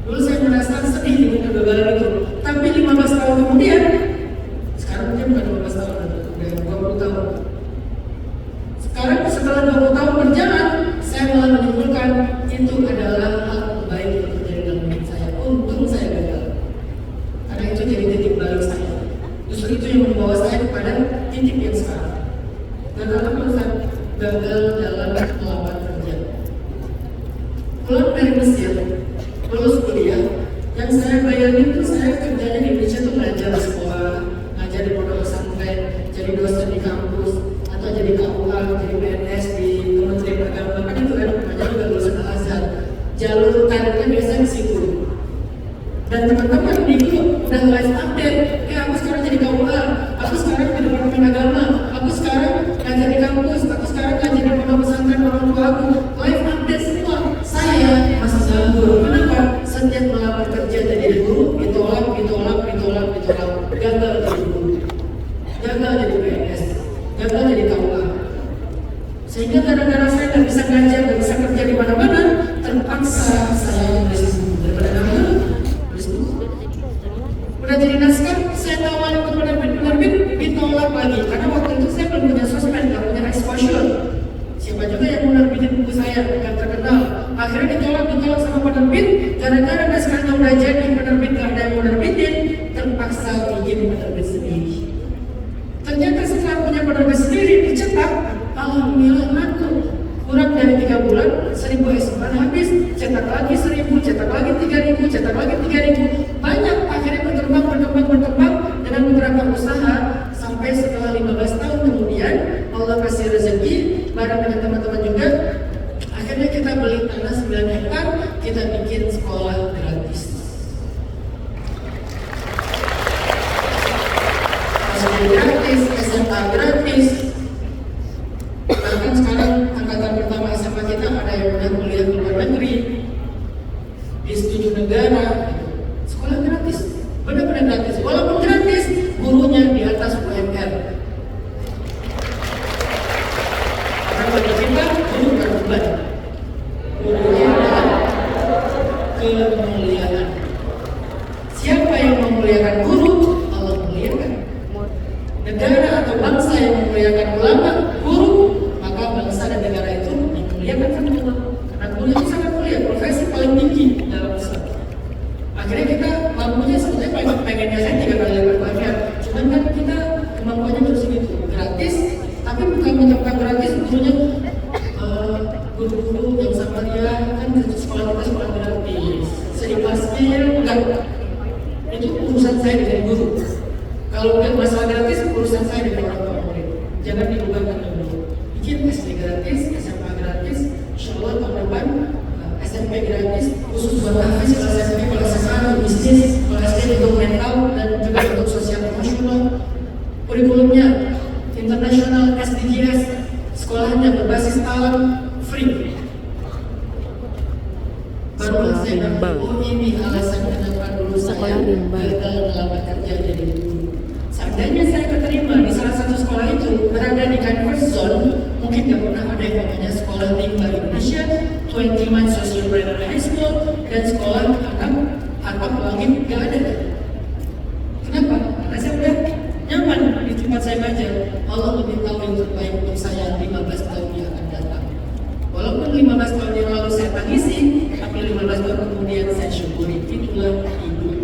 Dulu saya merasa sedih dengan kegagalan itu. Tapi 15 tahun kemudian, sekarang mungkin bukan 15 tahun, udah 20 tahun. Sekarang setelah 20 tahun berjalan, saya malah menyimpulkan itu adalah hal terbaik yang terjadi dalam hidup saya. Untung saya gagal. Karena itu jadi titik balik saya. Justru itu yang membawa saya kepada titik yang sekarang. Gagal apa Ustaz? Gagal dalam melamar kerja. Pulang dari Mesir, lulus kuliah, yang saya bayangin itu saya kerjanya di Indonesia itu belajar di sekolah, ngajar di pondok pesantren, jadi dosen di kampus, atau jadi KUA, jadi PNS di Kementerian Agama. Kan itu kan namanya juga lulusan Al-Azhar. Jalur karirnya biasanya di situ. Dan teman-teman di grup udah live update, aku sekarang jadi KUA, aku sekarang di Departemen Agama, aku sekarang ngajar di kampus, aku sekarang ngajar di pondok pesantren orang tua aku. Live update semua. Saya masih nganggur. Kenapa? setiap melamar kerja jadi guru ditolak, gagal jadi guru, gagal jadi PNS, gagal jadi KUA. Sehingga gara-gara saya nggak bisa ngajar, nggak bisa kerja di mana-mana, terpaksa saya nulis buku. Daripada nggak nulis buku. Udah jadi naskah, saya tawarin ke penerbit, ditolak lagi. Karena waktu itu saya belum punya sosmed, nggak punya exposure. Siapa juga yang mau nerbitin buku saya, yang terkenal. Akhirnya ditolak sama penerbit. Gara-gara naskahnya udah jadi, penerbit nggak ada yang mau nerbitin, terpaksa bikin penerbit sendiri. Ternyata setelah punya penerbit sendiri dicetak, alhamdulillah laku. Kurang dari 3 bulan, 1000 eksemplar habis. Cetak lagi 1000, cetak lagi 3000, cetak lagi 3000. Banyak, akhirnya berkembang dengan beberapa usaha. Sampai setelah 15 tahun kemudian, Allah kasih rezeki, bareng dengan teman-teman juga. Akhirnya kita beli tanah 9 hektar, kita bikin sekolah gratis. SD gratis, SMA gratis. Bahkan sekarang angkatan pertama SMA kita ada yang udah kuliah di luar negeri di 7 negara. Sekolah gratis, benar-benar gratis. Walaupun gratis, gurunya di atas UMR. Karena bagi kita guru bukan beban, gurunya adalah kemuliaan. Siapa yang memuliakan guru, Allah muliakan. Negara atau bangsa yang memuliakan ulama, guru, maka bangsa dan negara itu dimuliakan ulama. Karena guru itu sangat mulia, profesi paling tinggi dalam Islam. Akhirnya kita mampunya sebetulnya pengennya saya 3 kali lipat bayar. Cuman kan kita kemampuannya terus segitu, gratis. Tapi bukan gratis, gurunya guru-guru yang sama dia kan sekolah kita sekolah gratis. Sedipasnya enggak. Itu urusan saya dengan guru. Kalau udah masalah gratis, urusan saya dengan orang tua murid. Jangan dilupakan dulu. Bikin SD gratis, SMA gratis, insya Allah tahun depan SMP gratis, khusus buat hafiz, kalau SMP, kalau SMA untuk bisnis, kalau SD untuk mental dan juga untuk sosial emosional. Kurikulumnya internasional, SDGs, sekolahnya berbasis alam, free. Baru saya bilang, oh ini alasan kenapa dulu saya gagal melamar kerja jadi guru. Seandainya saya keterima di salah satu sekolah itu berada di converse zone, mungkin gak pernah ada yang namanya sekolah rimba Indonesia, 21 Social Brand High School, dan sekolah atap langit gak ada. Kenapa? Karena saya udah nyaman di tempat saya belajar. Allah lebih tahu yang terbaik untuk saya 15 tahun yang akan datang. Walaupun 15 tahun yang lalu saya tangisi, tapi 15 tahun kemudian saya syukuri. Itulah hidup.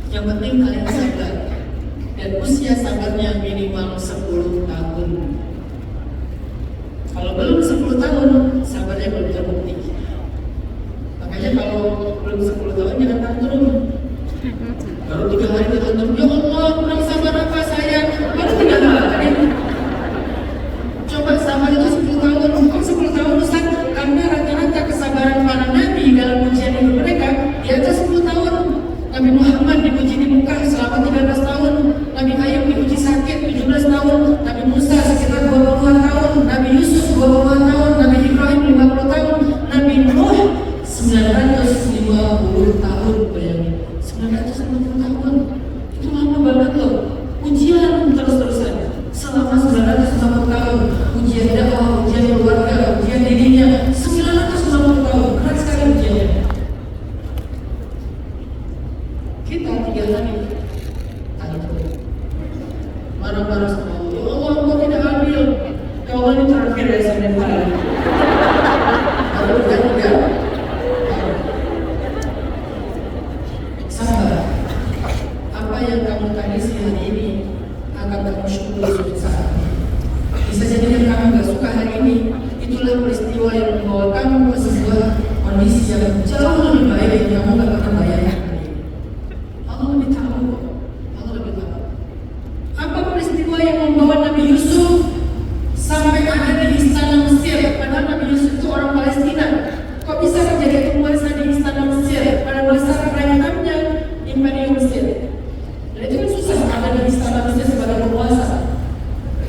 Yang penting kalian sabar, dan usia sabarnya minimal 10 tahun. Kalau belum 10 tahun, sabarnya belum terbukti. Makanya kalau belum 10 tahun jangan tantrum. Baru 3 hari kita tantrum, ya Allah kurang sabar apa saya? Baru 3 hari. Coba sabar itu 10 tahun. Kok 10 tahun Ustaz? Karena rata-rata kesabaran para nabi dalam ujian hidup mereka di atas 10 tahun. Nabi Muhammad diuji di Mekah selama 13 tahun, Nabi Ayub diuji sakit 17 tahun, Nabi Musa sekitar 20 tahun, Nabi Yusuf 20 tahun, Nabi Ibrahim 50 tahun, Nabi Nuh 950 tahun. Bayangin, 950 tahun itu lama banget loh. Ujian terus-terusan selama 950 tahun, ujian dakwah, ujian keluarga, ujian dirinya 950 tahun. Berat sekali ujiannya. Kita 3 hari marah-marah sama Allah. Ya Allah, engkau tidak adil. Ya Allah, ini terakhir dari saya hari. Kalau enggak, sabar. Apa yang kamu tangisi hari ini akan kamu syukuri suatu saat. Bisa jadi yang kamu gak suka hari ini, itulah peristiwa yang membawa kamu ke sebuah kondisi yang jauh lebih baik yang kamu gak pernah bayangkan. Allah lebih tahu. Apa peristiwa yang membawa Nabi Yusuf sampai ada di istana Mesir? Padahal Nabi Yusuf itu orang Palestina. Kok bisa menjadi penguasa di istana Mesir pada masa kerajaannya Imperium Mesir? Dan itu kan susah ada di istana Mesir sebagai penguasa.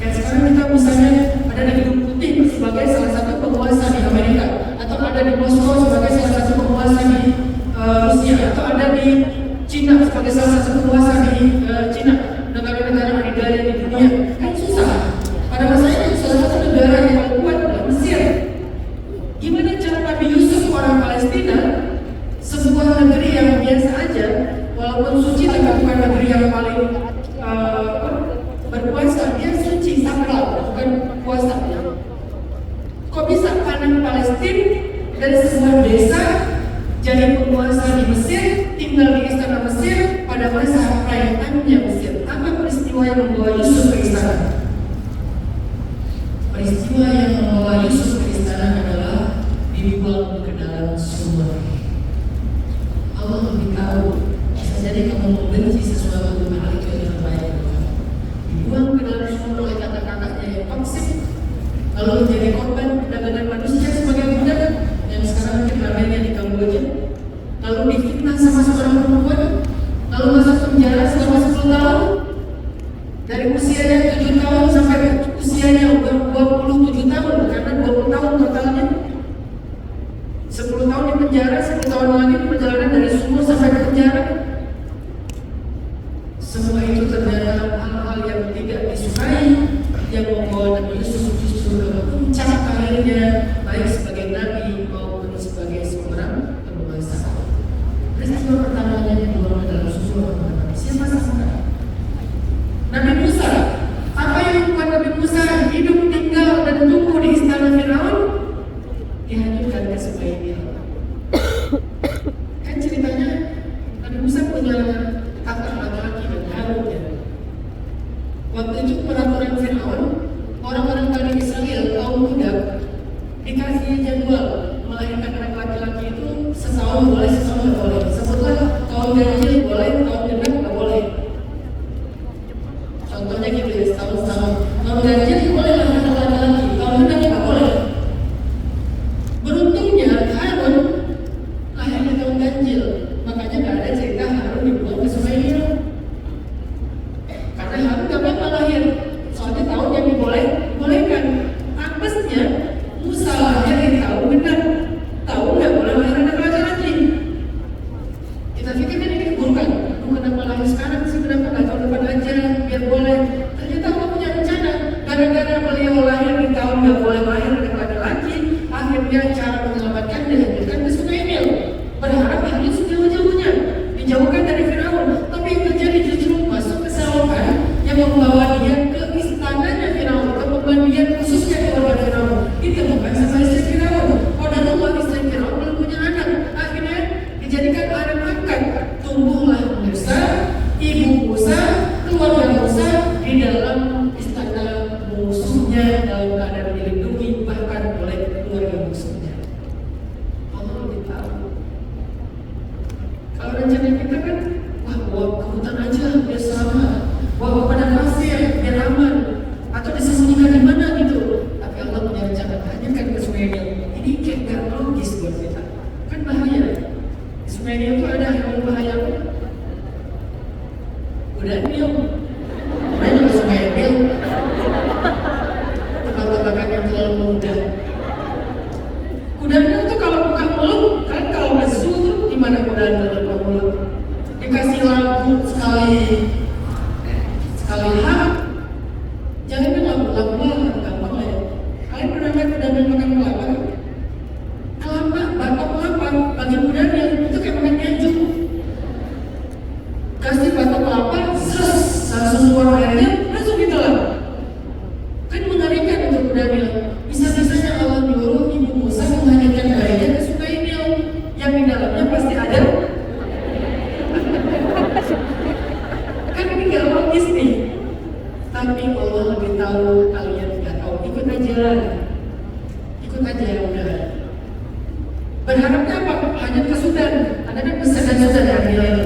Kayak sekarang kita misalnya ada di Gedung Putih sebagai salah satu penguasa di Amerika, atau ada di Moskow sebagai salah satu penguasa berkuasa di Cina, negara-negara adidaya di dunia, kan susah. Pada masa itu salah satu negara yang paling kuat adalah Mesir. Gimana cara Nabi Yusuf orang Palestina, sebuah negeri yang biasa aja, walaupun suci tapi bukan negeri yang paling berkuasa, dia suci, sakral, bukan kuasa. Kok bisa kanan Palestina dari sebuah desa jadi penguasa di Mesir, tinggal di istana Mesir pada masa perayaannya Mesir? Apa peristiwa yang membawa Yusuf ke istana? Peristiwa yang membawa Yusuf ke istana adalah dibuang ke dalam sumur. Allah lebih tahu. Bisa jadi kamu membenci sesuatu padahal itu yang terbaik. Dibuang ke dalam sumur oleh kata-katanya yang toksik, lalu menjadi korban perdagangan manusia sebagai budak yang sekarang mungkin ramainya di Kamboja, lalu difitnah sama seorang perempuan, lalu masuk penjara selama 10 tahun, dari usianya 7 tahun sampai usianya 27 tahun, karena 20 tahun totalnya. 10 tahun di penjara, 10 tahun lagi perjalanan dari sumur sampai ke penjara. Semua itu ternyata hal-hal yang tidak disukai, yang membawa Nabi Yusuf justru ke puncak karirnya, baik sebagai nabi maupun sebagai seorang penguasa. Peristiwa pertamanya dibuang ke dalam sumur. Siapa sangka? Nabi Musa. Apa yang membuat Nabi Musa hidup, tinggal dan tumbuh di istana Firaun? Dihancurkan ke sungai Nil. Kan ceritanya Nabi Musa punya kakak laki-laki dan Harun ya. Waktu itu peraturan Firaun, orang-orang Bani Israel kaum budak dikasih jadwal melahirkan anak laki-laki itu setahun boleh, setahun nggak boleh. Sebutlah kaum ganjil boleh, kaum genap nggak boleh. Contohnya gitu ya, setahun. Kaum ganjil boleh lahirkan laki-laki, kaum genap nggak boleh. Beruntungnya Harun lahirnya kaum ganjil, makanya nggak ada cerita Harun dibuang ke sungai Nil. Karena Harun nggak apa-apa lahir, soalnya tahun yang dibolehkan. Apesnya Musa lahir di tahun genap, tahun nggak boleh lahir anak laki-laki. Kita pikir kan ini keburukan, kenapa lahir sekarang sih, kenapa nggak tahun depan aja biar boleh? Ternyata Allah punya rencana. Gara-gara beliau lahir di tahun nggak boleh lahir anak laki-laki, akhirnya cara menyelamatkan dihancurkan ke sungai Nil. Berharap harus jauh-jauhnya dijauhkan dari Firaun, tapi yang terjadi justru masuk ke selokan yang membawa dia ke istananya Firaun, ke pembandian khususnya keluarga Firaun. Ditemukan sama istri Firaun. Qadarullah, istri Firaun belum punya anak, akhirnya dijadikan anak angkat. Tumbuhlah Musa, ibu Musa, keluarga Musa di dalam istana musuhnya dalam keadaan dilindungi bahkan oleh keluarga musuhnya. Allah lebih tahu. Kalau rencana kita kan, wah bawa ke hutan aja biar selamat, bawa pada pasir biar aman, atau disembunyikan di mana gitu. Tapi Allah punya rencana, hanyutkan ke sungai Nil. Ini kayak gak logis buat kita, kan bahaya. Di sungai Nil itu ada hewan bahaya. Udah Nil, main ke sungai Nil. Tebak-tebakan yang terlalu mudah. Kuda Nil tuh kalau buka mulut, kan kalau lesu tuh gimana kuda Nil buka mulut? Dikasih lampu sekali hap, jangan kan lampu gampang lah ya. Kalian pernah lihat kuda Nil makan kelapa? Kelapa, batok kelapa, bagi kuda Nil itu kayak makan keju. Kasih batok kelapa, langsung keluar airnya, langsung ditelan. Kan mengerikan untuk kuda Nil. Bisa-bisanya Allah nyuruh ibu Musa menghanyutkan bayinya ke sungai Nil, yang di dalamnya pasti ada. Kan ini gak logis nih. Tapi Allah lebih tahu, kalian tidak tahu. Ikut aja udah. Berharapnya apa? Hanyut ke Sudan. Ada kan pesan Sudan ya Nil.